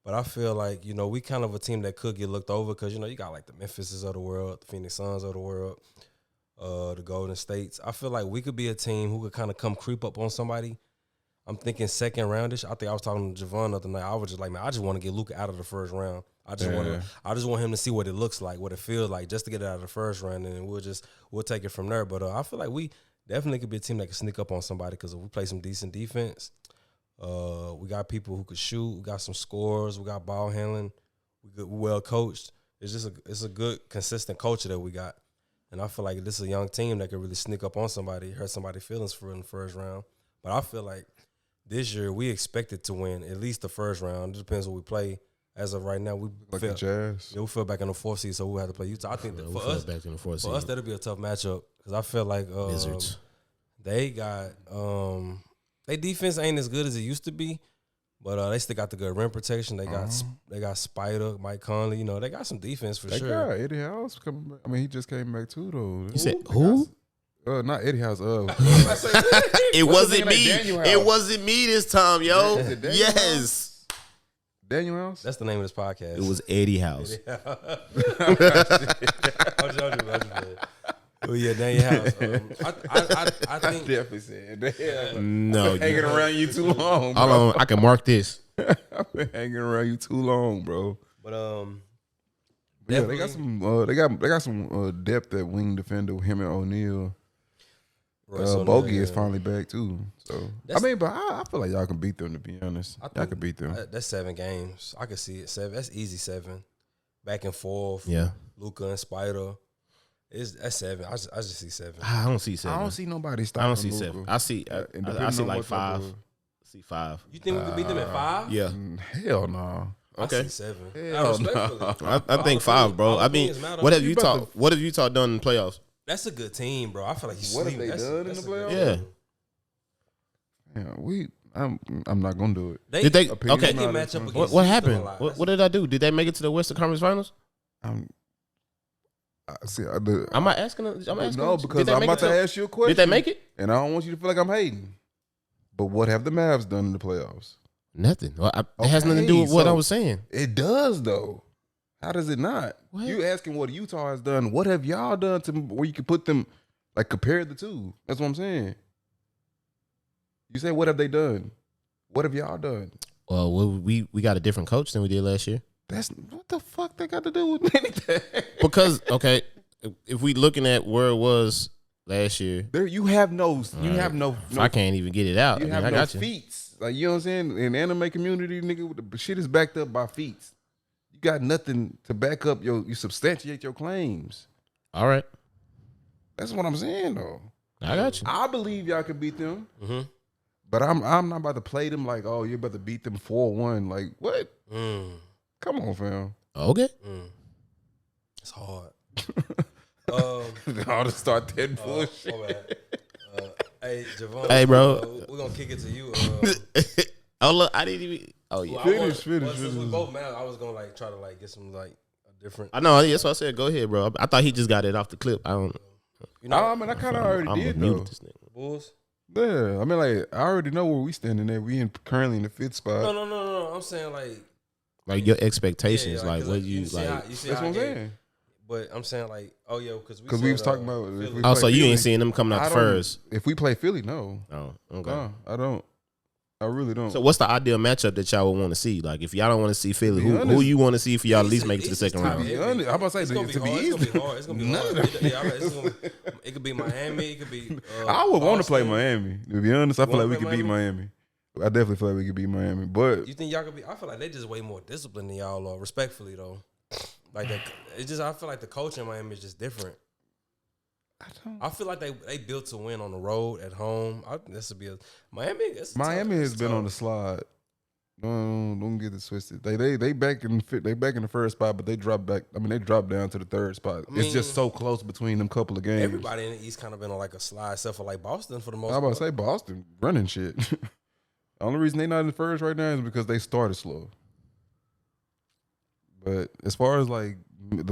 but I feel like, you know, we kind of a team that could get looked over because, you know, you got like the Memphises of the world, the Phoenix Suns of the world, the Golden States. I feel like we could be a team who could kind of come creep up on somebody. I'm thinking second roundish. I think I was talking to Javon the other night. I was just like, man, I just want to get Luka out of the first round. I just want him to see what it looks like, what it feels like, just to get it out of the first round, and we'll take it from there. But I feel like we definitely could be a team that can sneak up on somebody because if we play some decent defense, we got people who could shoot, we got some scorers, we got ball handling, we're well coached. It's a good consistent culture that we got, and I feel like this is a young team that can really sneak up on somebody, hurt somebody's feelings for in the first round. But I feel like this year we expected to win at least the first round. It depends what we play. As of right now, we the Jazz. Yeah, we fell back in the fourth seed, so we'll have to play Utah. I think that for us, that'll be a tough matchup because I feel like Wizards. They got their defense ain't as good as it used to be, but they still got the good rim protection. They got Spider, Mike Conley. You know, they got some defense for sure. They got Eddie House coming back. I mean, he just came back too, though. You said who? Not Eddie House. It wasn't me. It wasn't me this time, yo. Yes. Daniel House? That's the name of this podcast. It was Eddie House. Oh yeah, Daniel House. I think definitely said that. No, hanging around you too long, bro. Hold on, I can mark this. I've been hanging around you too long, bro. But yeah, they got some depth at wing defender with him and O'Neal. Bogey is finally back too. So I mean, but I feel like y'all can beat them. To be honest, y'all can beat them. That's 7 games. I can see it. 7. That's easy 7. Back and forth. Yeah. Luka and Spider. That's 7. I just see 7. I don't see 7. I don't see nobody stopping. I don't see Luka. 7. I see like 5. I see 5. You think we could beat them at 5? Yeah. Hell no. Okay. I see 7. Hell no. I think 5, bro. I mean, what have Utah done in the playoffs? That's a good team, bro. I feel like what have they done in the playoffs? Yeah. I'm not gonna do it. Did they? Okay. They match up against what happened? What did I do? Did they make it to the Western Conference Finals? I'm not asking. No, because I'm about to ask you a question. Did they make it? And I don't want you to feel like I'm hating. But what have the Mavs done in the playoffs? Nothing. Well, it has nothing to do with what I was saying. It does, though. How does it not? What? You asking what Utah has done. What have y'all done to where you can put them, like, compare the two? That's what I'm saying. You say, what have they done? What have y'all done? Well, we got a different coach than we did last year. That's what the fuck they got to do with anything? Because, okay, if we looking at where it was last year. You have no. I can't even get it out. You have no feats. Like, you know what I'm saying? In the anime community, nigga, the shit is backed up by feats. You got nothing to back up you substantiate your claims. All right. That's what I'm saying, though. I got you. I believe y'all can beat them. Mm-hmm. But I'm not about to play them like, oh, you're about to beat them 4-1. Like, what? Come on, fam. Okay. It's hard. I'll just start that bullshit. Hey, Javon. Hey, bro. We're going to kick it to you. Oh, look, I didn't even. Oh, yeah. Finish. We both mad. I was going to try to get some a different. I know. That's what I said. Go ahead, bro. I thought he just got it off the clip. I don't. I mean, I kind of already did, though. This nigga. Bulls? Yeah. I mean, like, I already know where we standing at. We currently in the 5th spot. No. I'm saying, like your expectations. Yeah, like, what you like. You see that's how what I'm saying. But I'm saying like, oh yeah, because we was talking about. If we Oh, play so you Philly, ain't seeing them coming out the first? If we play Philly, no. Oh, okay. No, I don't. I really don't. So what's the ideal matchup that y'all would want to see? Like, if y'all don't want to see Philly, be who honest, you want to see for y'all at least make it to the East second is round? top be honest, I'm about to say It's gonna to be be hard. easy. It's gonna be hard. It's gonna be hard. Yeah, it could be Miami. It could be. I would want to play Boston. Miami. To be honest, I feel like we play could beat Miami. I definitely feel like we could beat Miami. But You think y'all could be? I feel like they just way more disciplined than y'all are. Respectfully though, like it's just I feel like the coach in Miami is just different. I feel like they built to win on the road at home. This would be Miami has been on the slide. Don't get it twisted. They back in the first spot, but they dropped back. I mean, they dropped down to the third spot. It's just so close between them couple of games. Everybody in the East kind of been on like a slide, except for like Boston for the most I part. was about to say Boston running shit. The only reason they not in the first right now is because they started slow. But as far as like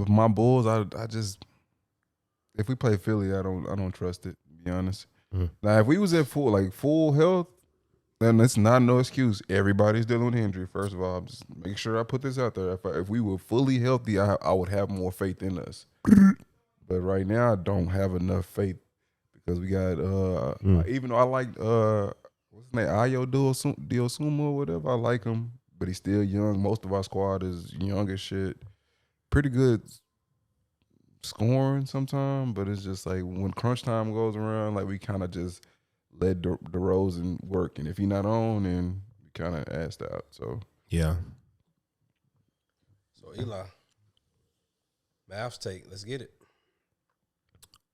my Bulls, I just if we play Philly, I don't trust it. To be honest. Mm-hmm. Now if we was at full health, then it's not no excuse. Everybody's dealing with injury. First of all, just make sure I put this out there. If we were fully healthy, I would have more faith in us. But right now, I don't have enough faith because we got even though I like what's his name, Ayo Diosuma or whatever. I like him, but he's still young. Most of our squad is young as shit. Pretty good scoring sometimes, but it's just like when crunch time goes around, like we kind of just let DeRozan work, and if he's not on, then we kind of asked out. So Yeah. So Eli, Mavs take. Let's get it.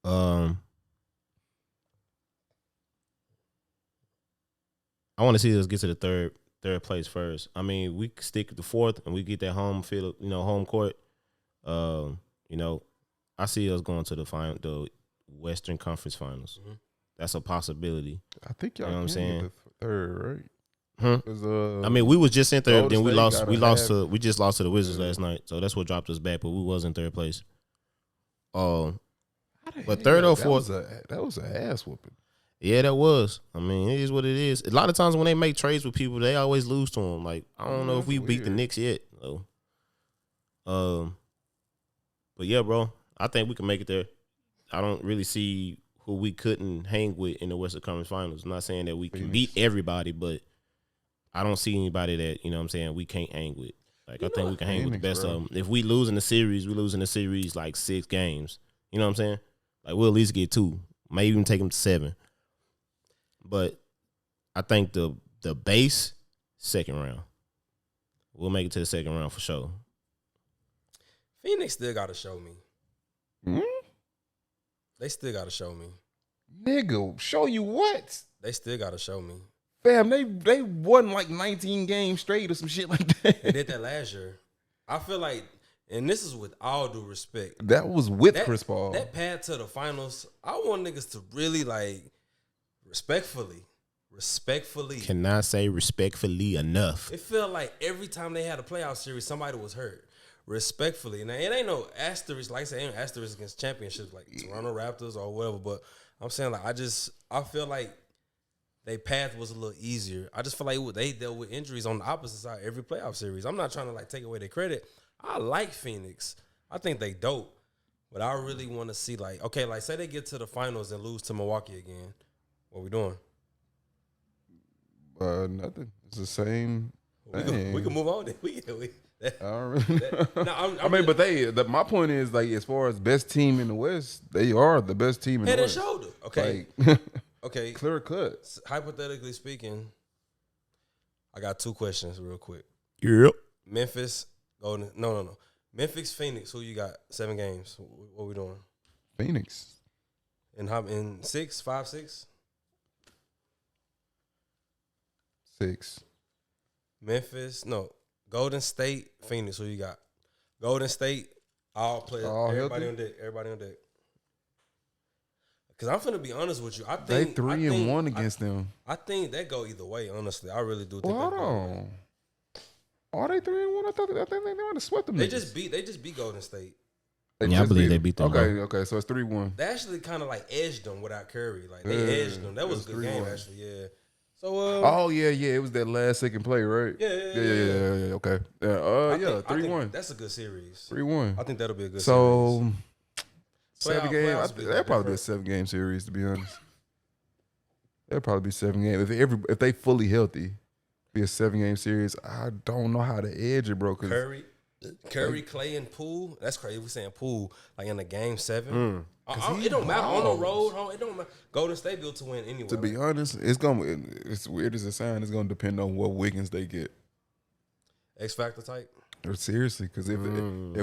I want to see us get to the third place first. I mean, we stick to fourth and we get that home field, home court. I see us going to the Western Conference Finals. Mm-hmm. That's a possibility. I think y'all know what I'm can saying? get the third, right? I mean, we was just in third, then we lost. We just lost to the Wizards last night, so that's what dropped us back. But we was in third place. But third or fourth, that was an ass whooping. Yeah, that was. I mean, it is what it is. A lot of times when they make trades with people, they always lose to them. Like, I don't know if we beat the Knicks yet. So. But yeah, bro, I think we can make it there. I don't really see who we couldn't hang with in the Western Conference Finals. I'm not saying that we can beat everybody, but I don't see anybody that, we can't hang with. Like, I think we can hang with the best of them. If we lose in the series, like 6 games. You know what I'm saying? Like, we'll at least get 2. Maybe even take them to 7. But I think the base, second round. We'll make it to the second round for sure. Phoenix still got to show me. Hmm? They still got to show me. Nigga, show you what? They still got to show me. Fam, they won like 19 games straight or some shit like that. They did that last year. I feel like, and this is with all due respect. That was with Chris Paul. That path to the finals, I want niggas to really respectfully. Cannot say respectfully enough. It felt like every time they had a playoff series, somebody was hurt. Respectfully. Now, it ain't no asterisk, like I said, ain't no asterisk against championships like Toronto Raptors or whatever, but I'm saying, like, I feel like their path was a little easier. I just feel like they dealt with injuries on the opposite side every playoff series. I'm not trying to, take away their credit. I like Phoenix. I think they dope. But I really want to see, say they get to the finals and lose to Milwaukee again. What we doing? Nothing. It's the same. We can move on. I don't really. But my point is, as far as best team in the West, they are the best team in the West. Head and shoulder. Okay. Okay. Clear cut. Hypothetically speaking, I got 2 questions real quick. Yep. Memphis, Golden. No. Memphis, Phoenix. Who you got? 7 games. What we doing? Phoenix. In 6, 5, 6. 6. Memphis. No. Golden State, Phoenix. Who you got? Golden State. All players. Everybody on deck. Because I'm finna be honest with you. I think they 3-1 against them. I think that go either way. Honestly, I really do think. Well, hold on. Are they 3-1? I think they want to sweat them. They just beat Golden State. I believe they beat them. Okay, so it's 3-1. They actually kind of edged them without Curry. They edged them. That was a good game, actually. Yeah. So Oh yeah, it was that last second play, right? Yeah. Okay. I 3-1. think that's a good series. 3-1. I think that'll be a good series. So 7 game. Playoffs I be a think little that'd probably be a different. 7-game series, to be honest. That'd probably be 7 games. If they fully healthy, be a 7-game series. I don't know how to edge it, bro. Curry, Clay, and Poole. That's crazy. We're saying Poole like in the game 7. It don't matter on the road. It don't matter. Golden State built to win anyway. To be honest, it's weird as it sounds. It's gonna depend on what Wiggins they get. X Factor type. Or seriously, because if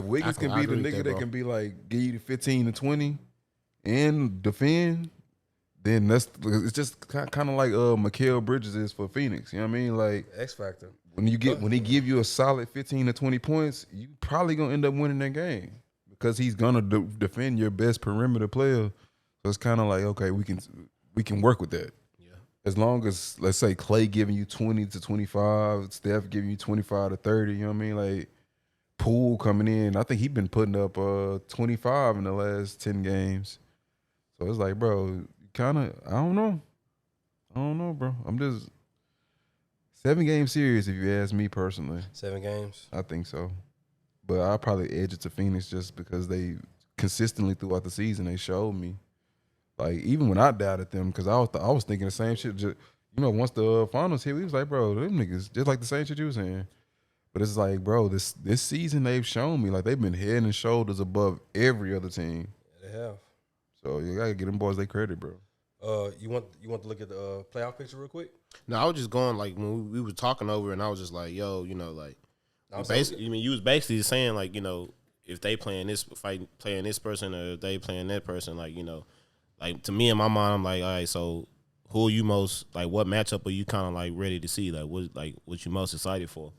Wiggins can be the nigga that can be like give you 15 to 20 and defend, then it's just kind of like Mikal Bridges is for Phoenix. You know what I mean? Like X Factor. when he give you a solid 15 to 20 points, you probably gonna end up winning that game because he's gonna defend your best perimeter player. So it's kind of like, okay, we can work with that. Yeah. As long as, let's say, Clay giving you 20 to 25, Steph giving you 25 to 30, you know what I mean? Like Poole coming in, I think he's been putting up 25 in the last 10 games. So it's like, bro, I don't know, bro. I'm just 7-game series if you ask me personally. 7 games. I think so. But I'll probably edge it to Phoenix just because they consistently throughout the season they showed me. Like even when I doubted them, because I was thinking the same shit. Just, once the finals hit, we was like, bro, them niggas just like the same shit you was saying. But it's like, bro, this season they've shown me like they've been head and shoulders above every other team. Yeah, they have. So you gotta give them boys their credit, bro. You want to look at the playoff picture real quick? No, I was just going like when we were talking over, and I was just like, yo, like. Basically, you was basically saying like, if they playing this person or if they playing that person, like, like to me in my mind, I'm like, all right, so who are you most like? What matchup are you kind of like ready to see? What you most excited for?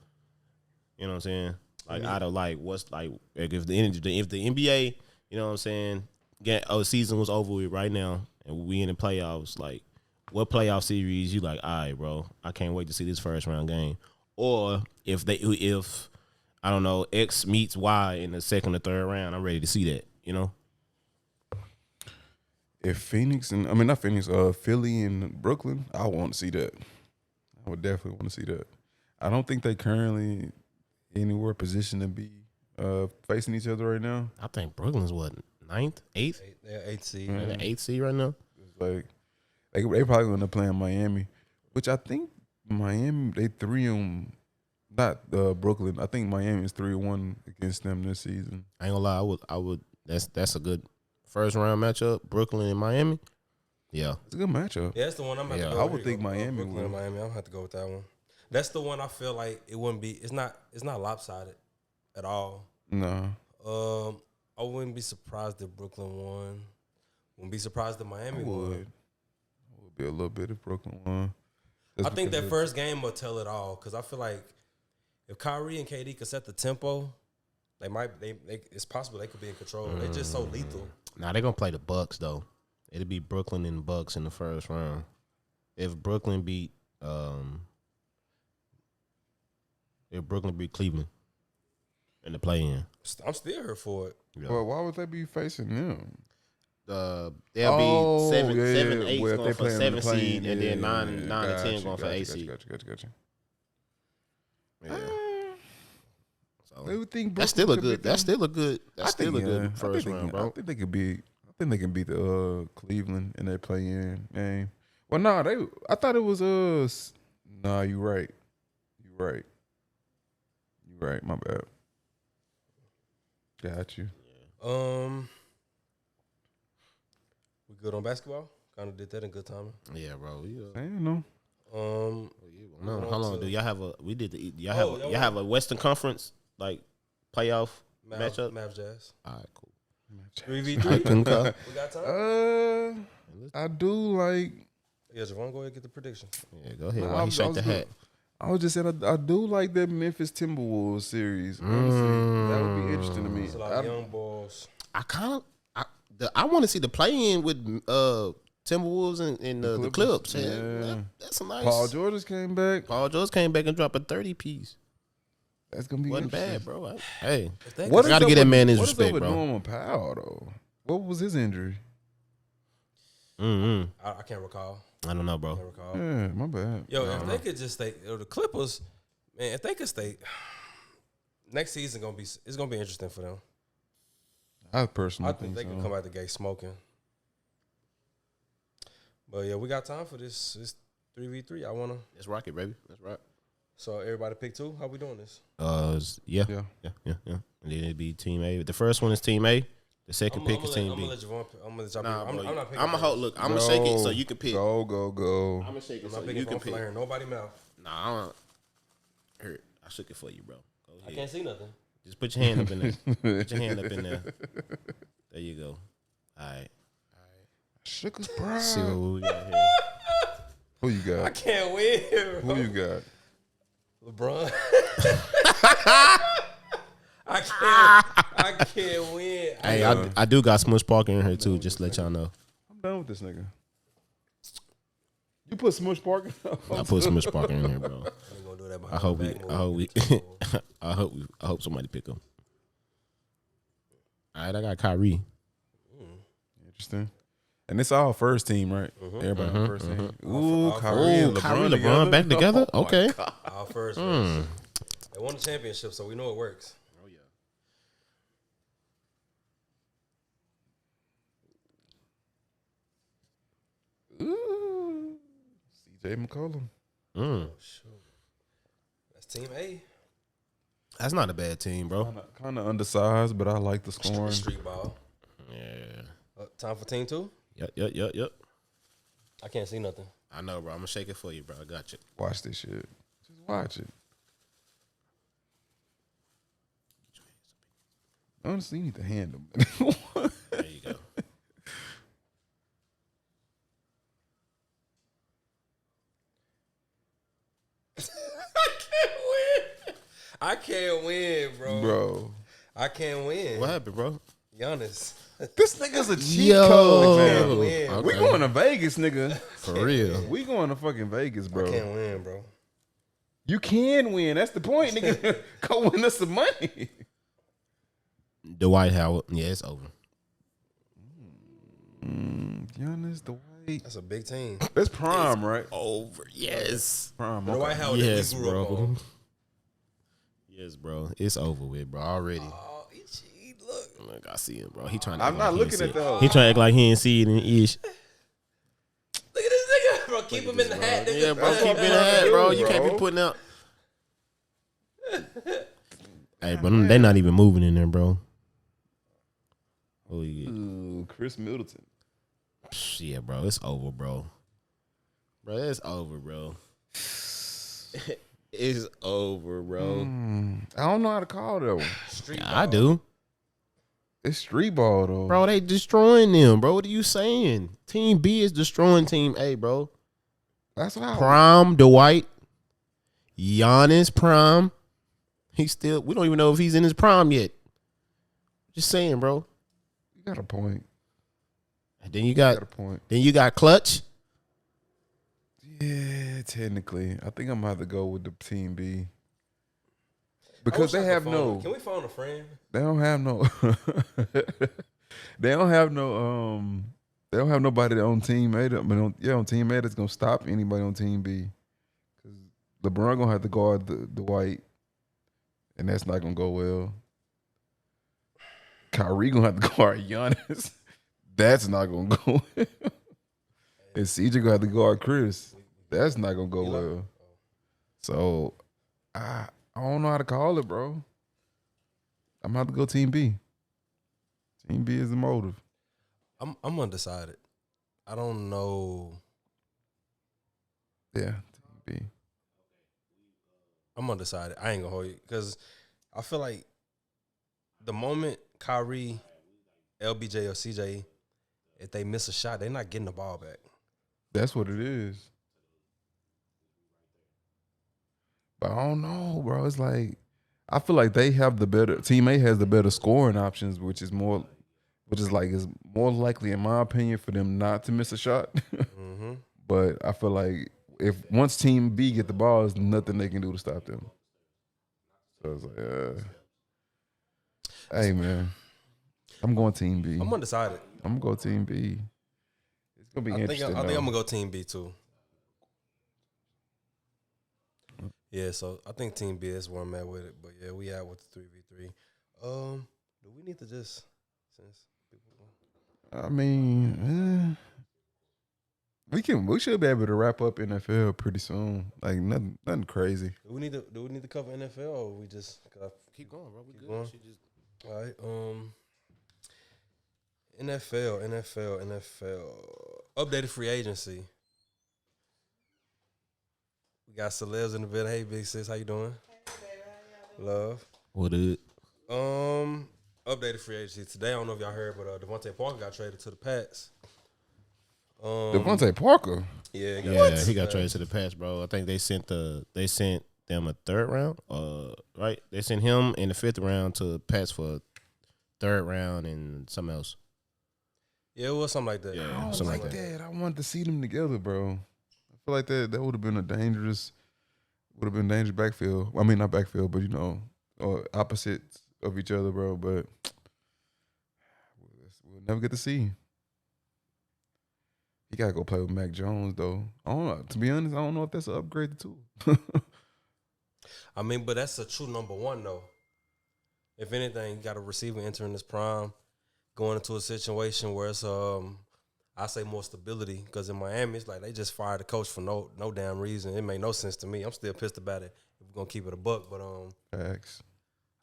You know what I'm saying? Like out of like what's like if the NBA, you know what I'm saying? Season was over with right now, and we in the playoffs. Like, what playoff series you like? All right, bro, I can't wait to see this first round game. Or if I don't know, X meets Y in the second or third round, I'm ready to see that, If Philly and Brooklyn, I want to see that. I would definitely want to see that. I don't think they currently anywhere positioned to be facing each other right now. I think Brooklyn's what, 9th, 8th? They're 8th seed. They're the 8th seed right now. It's like they probably going to play in Miami, which I think Miami, they 3-1, not Brooklyn. I think Miami is 3-1 against them this season. I ain't gonna lie, I would. That's a good first round matchup. Brooklyn and Miami. Yeah, it's a good matchup. Yeah, that's the one I'm going to go. I would think Miami. Brooklyn and Miami. I'll have to go with that one. That's the one I feel like it wouldn't be. It's not lopsided at all. No. I wouldn't be surprised if Brooklyn won. Wouldn't be surprised if Miami won. I would be a little bit if Brooklyn won. I think that first game will tell it all because I feel like if Kyrie and KD could set the tempo, it's possible they could be in control. They're just so lethal. Nah, they're gonna play the Bucks though. It'll be Brooklyn and Bucks in the first round. If Brooklyn beat Cleveland in the play-in, I'm still here for it. Yeah. Well, why would they be facing them? They'll be 7, 8 well, going for 7 seed, and then 9 and to 10 going for 8 seed. Gotcha. Yeah. So They would think that's still a good. That's still a good first round, bro. I think they could be. I think they can beat the Cleveland in their play-in game. Well, nah, I thought it was Nah, you right. My bad. Got you. We good on basketball? Kind of did that in good timing. Yeah, bro. Damn, no. No, how long do y'all have y'all have a Western Conference like playoff matchup? Mavs Jazz. All right, cool. 3v3. We got time? I do like. Yeah, Javon, go ahead and get the prediction. Yeah, go ahead. While he shake the hat. I was just saying, I do like that Memphis Timberwolves series. Honestly, that would be interesting to me. It's a lot of young balls. I want to see the play-in with Timberwolves and the Clips. Yeah. That's a nice. Paul George came back and dropped a 30-piece. That's gonna be Wasn't bad, bro. Hey, I what gotta get that man his respect, respect, with bro. Norman Powell though? What was his injury? Mm-hmm. I can't recall. I don't know, bro. Can't recall. Yeah, my bad. Yo, if they could just stay, the Clippers, man, if they could stay, next season it's gonna be interesting for them. I personally I think they so. could come out the gate smoking. But yeah, we got time for this 3v3. I wanna. Let's rock it, baby. Let's rock. So everybody pick 2. How we doing this? Yeah. Yeah. And then it'd be Team A. The first one is Team A. The second pick is Team I'm B. gonna let Javon. I'm gonna let y'all Nah, pick. bro, I'm not picking. I'm gonna hold. Look, I'm gonna shake it so you can pick. Go. I'm gonna shake it I'm so not picking. you can pick. Hearing nobody mouth. Nah, I don't. Here, I shook it for you, bro. Go I ahead. can't see nothing. Just put your hand up in there. Put your hand up in there. There you go. All right. Sugar's pride. See what we got here. Who you got? I can't win. Bro. Who you got? LeBron. I can't win. Hey, I do got Smush Parker in here too. Just to let y'all know. I'm done with this nigga. You put Smush Parker? I put Smush Parker in here, bro. I ain't gonna do that I hope we. I hope somebody pick him. All right, I got Kyrie. Interesting. And it's all first team, right? Everybody on first team. Ooh, Kyrie and LeBron back together. Oh, Okay. Our first. They won the championship, so we know it works. Oh yeah. Ooh. CJ McCollum. Shoot. That's Team A. That's not a bad team, bro. Kind of undersized, but I like the scoring. Street ball. Yeah. Time for Team 2. Yep. I can't see nothing. I know, bro. I'm gonna shake it for you, bro. I got you. Watch this shit. Just watch it. Honestly, you need to hand them. There you go. I can't win, bro. Bro. I can't win. What happened, bro? Giannis. This nigga's a cheat code, man. win. We going to Vegas, nigga. For real. We going to fucking Vegas, bro. I can't win, bro. You can win. That's the point, nigga. Go win us some money. Dwight Howard. Yeah, it's over. Giannis, Dwight. That's a big team. That's prime, right? Over. Yes. Prime. The Okay. White Howard Yes, that we grew up bro. on. Yes, bro. It's over with, bro. Already. Oh, he look. Look, I see him, bro. He trying to. I'm act not like he looking ain't at see it. those. He trying to act like he ain't see it in ish. Look at this nigga, bro. Keep him in the hat. Nigga. Yeah, bro. That's Keep what it in the I'm hat, trying bro. to do, You can't be bro. putting out. Hey, but they not even moving in there, bro. Oh yeah. Ooh, Chris Middleton. Yeah, bro. It's over, bro. Bro, it's over, bro. It's over, bro. I don't know how to call that one. Street I ball. do. It's street ball, though. Bro, they destroying them, bro. What are you saying? Team B is destroying Team A, bro. That's how. Prime Dwight. Giannis prime. He's still, we don't even know if he's in his prime yet. Just saying, bro. You got a point. And then you You got a got point. Clutch. Yeah, technically. I think I'm going to have to go with the team B. I Because wish I they could have phone- no. Can we phone a friend? They don't have no. They don't have no. They don't have nobody on team A. On team A that's gonna stop anybody on team B. Because LeBron gonna have to guard the White, and that's not gonna go well. Kyrie gonna have to guard Giannis. That's not gonna go well. And CJ gonna have to guard Chris. That's not gonna go well. So I don't know how to call it, bro. I'm gonna have to go team B. Team B is the motive. I'm undecided. I don't know. Yeah, team B. I'm undecided. I ain't gonna hold you because I feel like the moment Kyrie, LBJ, or CJ, if they miss a shot, they're not getting the ball back. That's what it is. But I don't know, bro. It's like I feel like they have the better team A has the better scoring options, which is more likely, in my opinion, for them not to miss a shot. Mm-hmm. But I feel like if once team B get the ball, there's nothing they can do to stop them. So it's like, hey man, I'm going team B. I'm undecided. I'm gonna go team B. It'll be I think interesting. I'm gonna go Team B too. Yeah, so I think Team B is where I'm at with it. But yeah, we out with the 3v3. Do we need to just since people? I mean, we should be able to wrap up NFL pretty soon. Like nothing crazy. Do we need to cover NFL or we just Keep going, bro. We keep good. going? She just All right. NFL. Updated free agency. We got celebs in the building. Hey, Big Sis, how you doing? Love. what it? Updated free agency today. I don't know if y'all heard, but Devontae Parker got traded to the Pats. Devontae Parker. Yeah, He got traded to the Pats, bro. I think they sent them a third round. Right? They sent him in the 5th round to the Pats for a 3rd round and something else. Yeah, it was something like that. Yeah, I don't something like like that. that. I wanted to see them together, bro. I feel like that would have been dangerous backfield. I mean, not backfield, but or opposites of each other, bro. But we'll never get to see. He gotta go play with Mac Jones, though. I don't know. To be honest, I don't know if that's an upgrade too. I mean, but that's a true number one, though. If anything, you got a receiver entering his prime, going into a situation where it's I say more stability, because in Miami it's like they just fired the coach for no damn reason. It made no sense to me. I'm still pissed about it. If we're gonna keep it a buck, but Facts.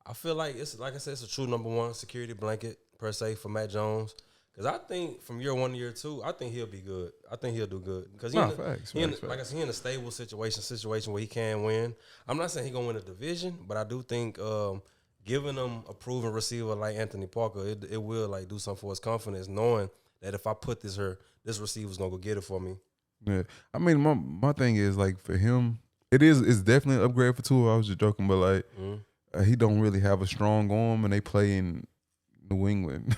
I feel like it's like I said, it's a true number one security blanket per se for Matt Jones. Because I think from year 1 to year 2, I think he'll be good. I think he'll do good. Because Facts. like I said, he in a stable situation where he can win. I'm not saying he's going to win a division, but I do think giving him a proven receiver like Anthony Parker, it will like do something for his confidence, knowing that if I put this here, this receiver's going to go get it for me. Yeah. I mean, my thing is, like, for him, it's definitely an upgrade for Tua. I was just joking, but, like, he don't really have a strong arm, and they play in New England.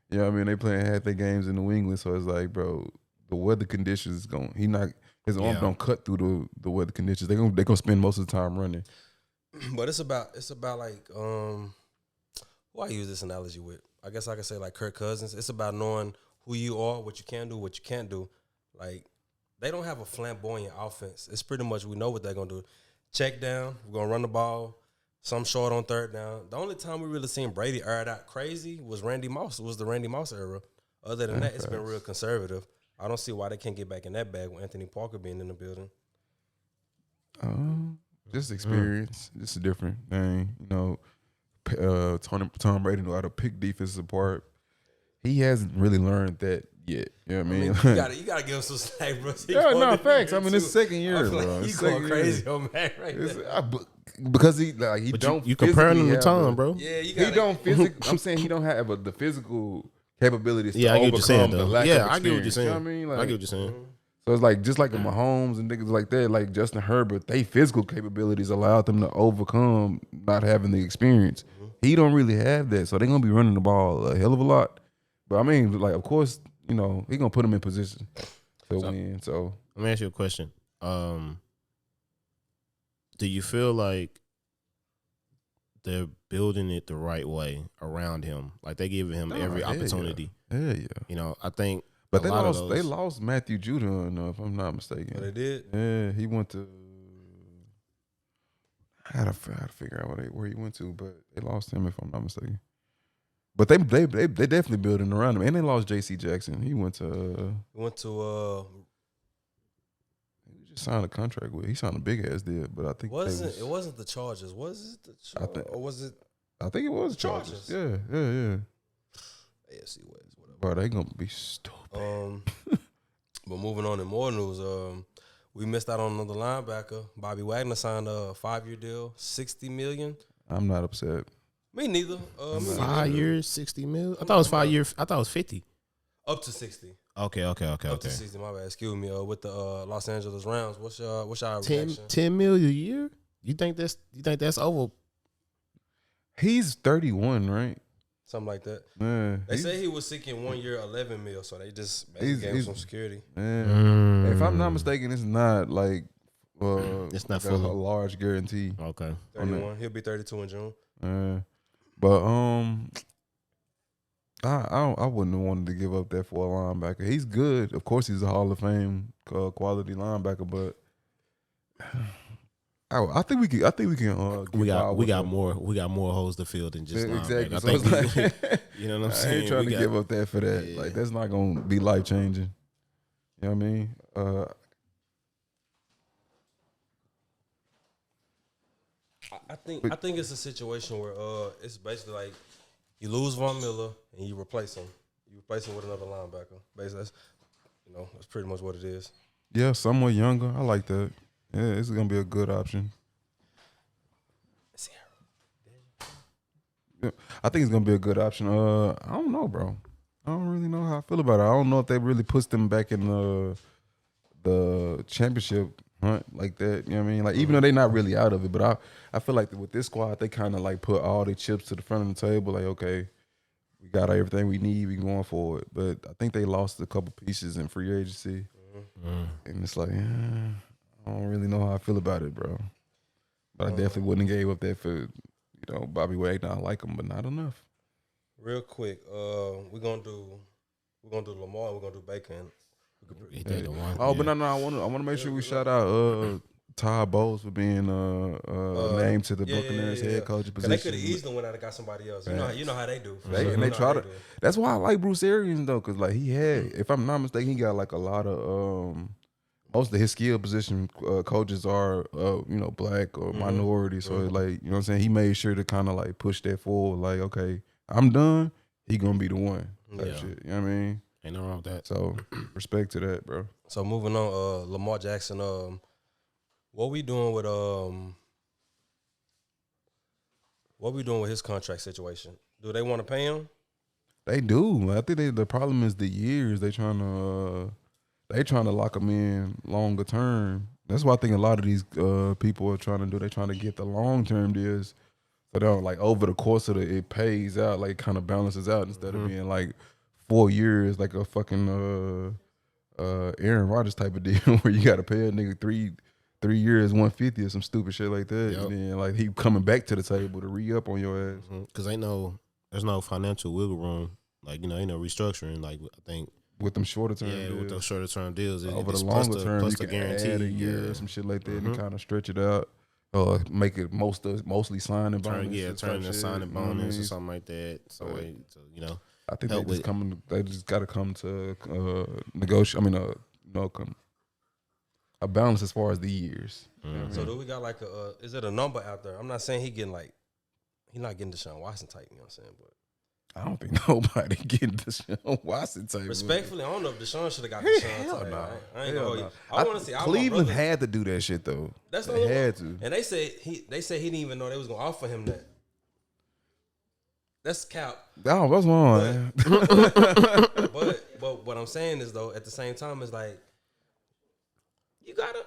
You know what I mean? They playing half their games in New England, so it's like, bro, the weather conditions his arm don't cut through the weather conditions. They gonna spend most of the time running. But it's about like who I use this analogy with. I guess I could say like Kirk Cousins. It's about knowing who you are, what you can do, what you can't do. Like they don't have a flamboyant offense. It's pretty much we know what they're gonna do. Check down, we're gonna run the ball. Some short on 3rd down. The only time we really seen Brady air it out crazy was Randy Moss. It was the Randy Moss era. Other than that, it's been real conservative. I don't see why they can't get back in that bag with Anthony Parker being in the building. Just experience. Just a different thing. Tom Brady knew how to pick defenses apart. He hasn't really learned that yet. You know what I mean? You gotta give him some slack, bro. Facts. I mean, it's 2nd year, bro. Like he's going crazy on Mac right now. Because he But don't. you comparing him to Tom, bro. Yeah, He don't physically. I'm saying he don't have the physical capabilities. Yeah, to I get what you're saying, overcome the though. lack Yeah, of I get what you're experience. saying. You know what I mean? Like, I get what you're saying. So it's like just like the Mahomes and niggas like that, like Justin Herbert, they physical capabilities allowed them to overcome not having the experience. He don't really have that, so they're gonna be running the ball a hell of a lot. But I mean, like, of course, he gonna put them in position to win. So Let me ask you a question. Do you feel like they're building it the right way around him? Like they giving him every opportunity. Yeah. I think. But they lost Matthew Judon, if I'm not mistaken. But they did. Yeah, he went to. I had to figure out where he went to, but they lost him if I'm not mistaken. But they definitely building around him, and they lost J.C. Jackson. He went to. He just signed a contract with. He signed a big ass deal, but I think it wasn't the Chargers. Was it the Chargers? Or was it? I think it was Chargers. Yeah. AFC West, whatever. Bro, they gonna be stupid. But moving on in more news, we missed out on another linebacker. Bobby Wagner signed a 5-year deal, $60 million. I'm not upset. Me neither. 5 years, $60 million. I thought it was 5 years. I thought it was 50. Up to 60. Okay. Up to 60. My bad. Excuse me. With the Los Angeles Rams, what's your reaction? $10 million a year. You think that's over? He's 31, right? Something like that. Yeah, they say he was seeking 1 year, $11 million, so they just gave him some security. Yeah. If I'm not mistaken, it's not like it's not like a large guarantee. Okay. 31. He'll be 32 in June. But I wouldn't have wanted to give up that for a linebacker. He's good. Of course, he's a Hall of Fame quality linebacker, but I think we can. We got more holes to fill than just exactly. I So think it's like, you know what I'm I saying. ain't trying to give up that for that. Yeah. Like that's not gonna be life changing. You know what I mean? I think it's a situation where it's basically like you lose Von Miller and you replace him. You replace him with another linebacker. Basically, that's pretty much what it is. Yeah, somewhat younger. I like that. Yeah, it's gonna be a good option. Yeah, I think it's gonna be a good option. I don't know, bro. I don't really know how I feel about it. I don't know if they really pushed them back in the championship hunt like that. You know what I mean? Like even though they're not really out of it, but I feel like with this squad they kind of like put all their chips to the front of the table. Like okay, we got everything we need. We going forward. But I think they lost a couple pieces in free agency, and it's like I don't really know how I feel about it, bro. But I definitely wouldn't have gave up that for Bobby Wagner. I like him, but not enough. Real quick, we're gonna do Lamar and we're gonna do Bacon. But no, I want to make sure we shout out Todd Bowles for being named to the Buccaneers head coach position. They could have easily went out and got somebody else. You know how they do. They try to. That's why I like Bruce Arians though, because like he had, if I'm not mistaken, he got like a lot of most of his skill position coaches are black or minority. So like you know what I'm saying, he made sure to kind of like push that forward. Like okay, I'm done. He gonna be the one. Type shit. You know what I mean? Ain't no wrong with that. So respect to that, bro. So moving on, Lamar Jackson. What we doing with his contract situation? Do they want to pay him? They do. I think the problem is the years. They trying to lock him in longer term. That's what I think a lot of these people are trying to do. They're trying to get the long term deals. So they don't like over the course of it pays out, like kind of balances out instead of being like 4 years, like a fucking Aaron Rodgers type of deal where you got to pay a nigga 3 years, 150 or some stupid shit like that. Yep. And then like he coming back to the table to re-up on your ass. Because there's no financial wiggle room. Like, ain't no restructuring. Like, I think. With them shorter term deals. With those shorter term deals. Over the longer term, plus you the can guarantee. add a year or some shit like that and kind of stretch it out. Make it mostly signing bonus. Turn the signing bonus or something like that. I think they just got to come to negotiate. I mean, a balance as far as the years. So do we got like is it a number out there? I'm not saying he's not getting Deshaun Watson type. You know what I'm saying? But I don't think nobody getting Deshaun Watson type. Respectfully, I don't know if Deshaun should have got Deshaun type. No. I ain't gonna. I want to see. Cleveland had to do that shit though. That's they had to. And they said he didn't even know they was gonna offer him that. That's cap. Oh, what's wrong? But what I'm saying is though, at the same time, it's like you got a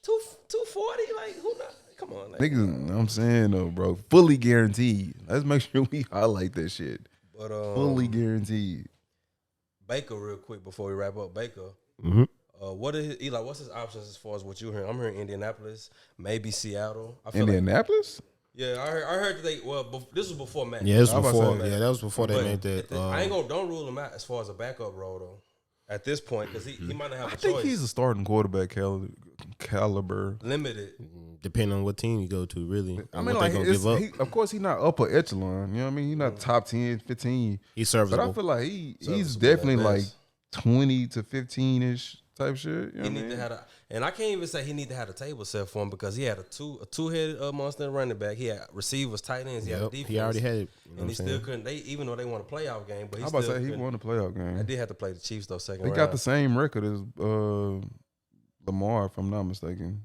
240. Like who not? Come on, like, niggas. I'm saying though, bro, fully guaranteed. Let's make sure we highlight that shit. But fully guaranteed. Baker, real quick before we wrap up, Baker. What's his options as far as what you hearing? I'm hearing Indianapolis, maybe Seattle. Indianapolis? Yeah, I heard that this was before Matt. Yeah, this was before. Yeah, that was before they made that. I don't rule him out as far as a backup role though. At this point, because he might not have a choice. I think he's a starting quarterback caliber. Limited. Depending on what team you go to, really. I mean, like, of course, he's not upper echelon. You know what I mean? He's not top 10, 15. He's serviceable. But I feel like he's definitely like 20 to 15-ish type shit. You know he need to have and I can't even say he need to have a table set for him because he had a two-headed monster running back. He had receivers, tight ends. He had defense. He already had it. And he still couldn't. Even though they won a playoff game, but he still couldn't. He won a playoff game. I did have to play the Chiefs though. Second they round. got the same record as Lamar, if I'm not mistaken.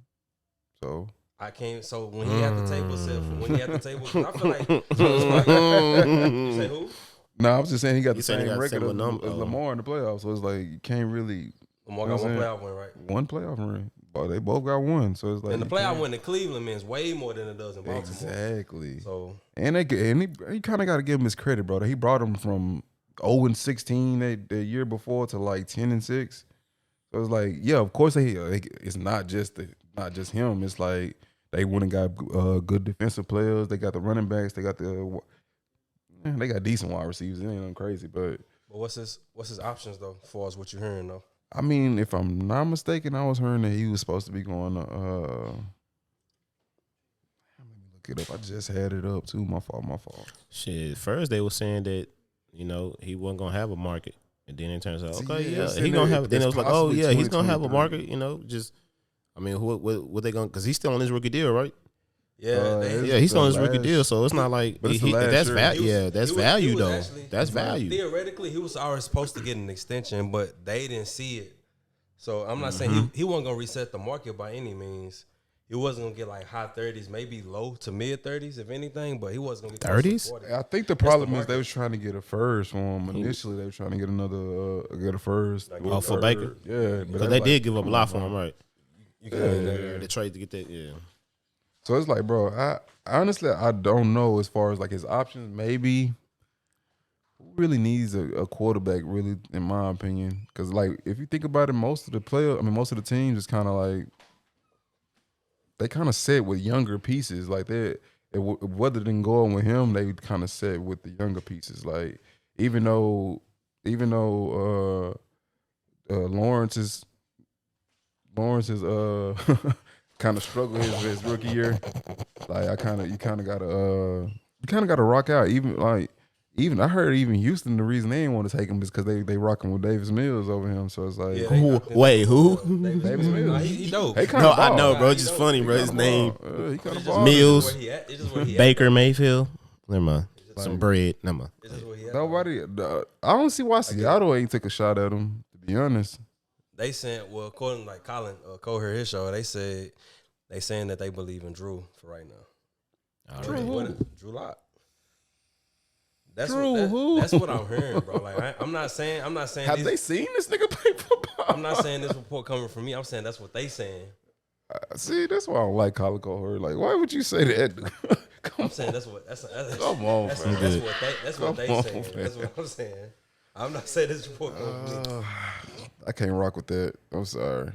So I can't. So when he had the table set, I feel like. You say who? No, I was just saying he got the same record as Lamar in the playoffs. So it's like you can't really. Lamar got one playoff win, right? One playoff win. But they both got one. So it's like. And the playoff win in Cleveland means way more than it does in Baltimore. Exactly. So and he kind of got to give him his credit, bro. He brought him from 0-16 the year before to like 10-6. So it's like, yeah, of course it's not just him. It's like they went and got good defensive players. They got the running backs. They got the They got decent wide receivers. It ain't nothing crazy, but what's his options though, as far as what you're hearing though? I mean, if I'm not mistaken, I was hearing that he was supposed to be going to. Let me look it up. I just had it up too. My fault. Shit, first they were saying that he wasn't gonna have a market, and then it turns out See, he gonna have. Then it was like, oh yeah, he's gonna have a 2023. market. Just I mean, what they gonna? Because he's still on his rookie deal, right? Yeah, He's still on his rookie deal, so it's not like But it's the last that's year. that's he was value though. actually- That's value. Theoretically, he was already supposed to get an extension, but they didn't see it. So I'm not saying he wasn't gonna reset the market by any means. He wasn't gonna get like high 30s, maybe low to mid 30s, if anything. But he wasn't gonna get 30s? 40. I think the problem is they was trying to get a first for him. Initially, they were trying to get get a first. Like, for Baker? Yeah, But they did give up a lot for him, right? You can They tried to get that. Yeah. So it's like, bro, I honestly don't know as far as like his options. Maybe who really needs a quarterback, really, in my opinion. Because like if you think about it, most of the teams is kind of like they kind of set with younger pieces. Like whether than going with him, they kind of set with the younger pieces. Like even though Lawrence is kind of struggled his rookie year. Like you kind of gotta rock out. Even I heard Houston, the reason they didn't want to take him is because they rocking with Davis Mills over him. So it's like, Wait, who? Davis Mills. He dope. They kinda No, ball. I know, bro. It's just funny, bro. His name He kind of ball. Mills, It's just where he at. Baker Mayfield. Never mind. Some bread. Never mind. It's just where he at. Nobody. I don't see why Seattle ain't took a shot at him. To be honest, They said, well, according to like Colin Cole heard his show, they saying that they believe in Drew for right now. Drew Lock. That's what I'm hearing, bro. Like I'm not saying. have they seen this nigga play football? I'm not saying this report coming from me. I'm saying that's what they saying. See, that's why I don't like Colin Cole. Like, why would you say that? I'm saying that's Come on, that's man. what they Come on, saying. man. That's what I'm saying. I'm not saying this report coming from me. I can't rock with that. I'm sorry.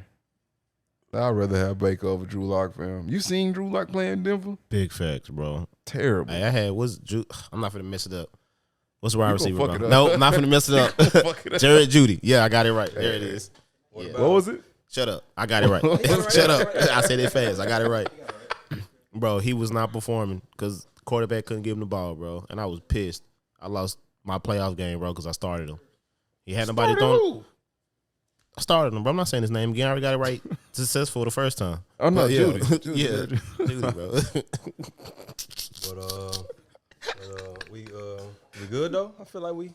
I'd rather have Baker over Drew Lock, fam. You seen Drew Lock play in Denver? Big facts, bro. Terrible. Hey, I'm not finna mess it up. What's the wide receiver? fuck Bro? it up. No, I'm not finna mess it up. Fuck it up. Jared Judy. Yeah, I got it right. There it is. What Yeah. about- What was it? Shut up. I got it right. Shut up. I said it fast. I got it right. Bro, he was not performing because quarterback couldn't give him the ball, bro. And I was pissed. I lost my playoff game, bro, because I started him. He had nobody throwing. I started him, bro. I'm not saying his name again. I already got it right. Successful the first time. Oh, no, But yeah. Judy. Yeah. Judy, bro. But we good though. I feel like we.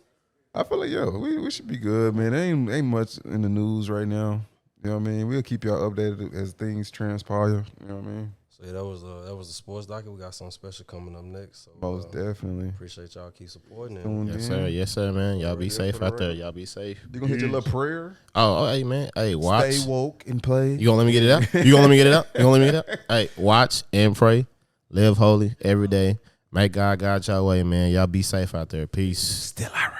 I feel like, we should be good, man. There ain't much in the news right now. You know what I mean? We'll keep y'all updated as things transpire. You know what I mean? So yeah, that was the sports docket. We got something special coming up next. So, Most definitely. appreciate y'all keep supporting it. Tuned Yes, in. sir. Yes, sir, man. Y'all be Yeah, safe for the out there. real. Y'all be safe. You gonna hit your little prayer? Oh, hey, man. Hey, watch. Stay woke and play. You gonna let me get it out? You gonna let me get it out? You gonna let me get it out? Hey, watch and pray. Live holy every day. Make God guide y'all way, man. Y'all be safe out there. Peace. Still alright.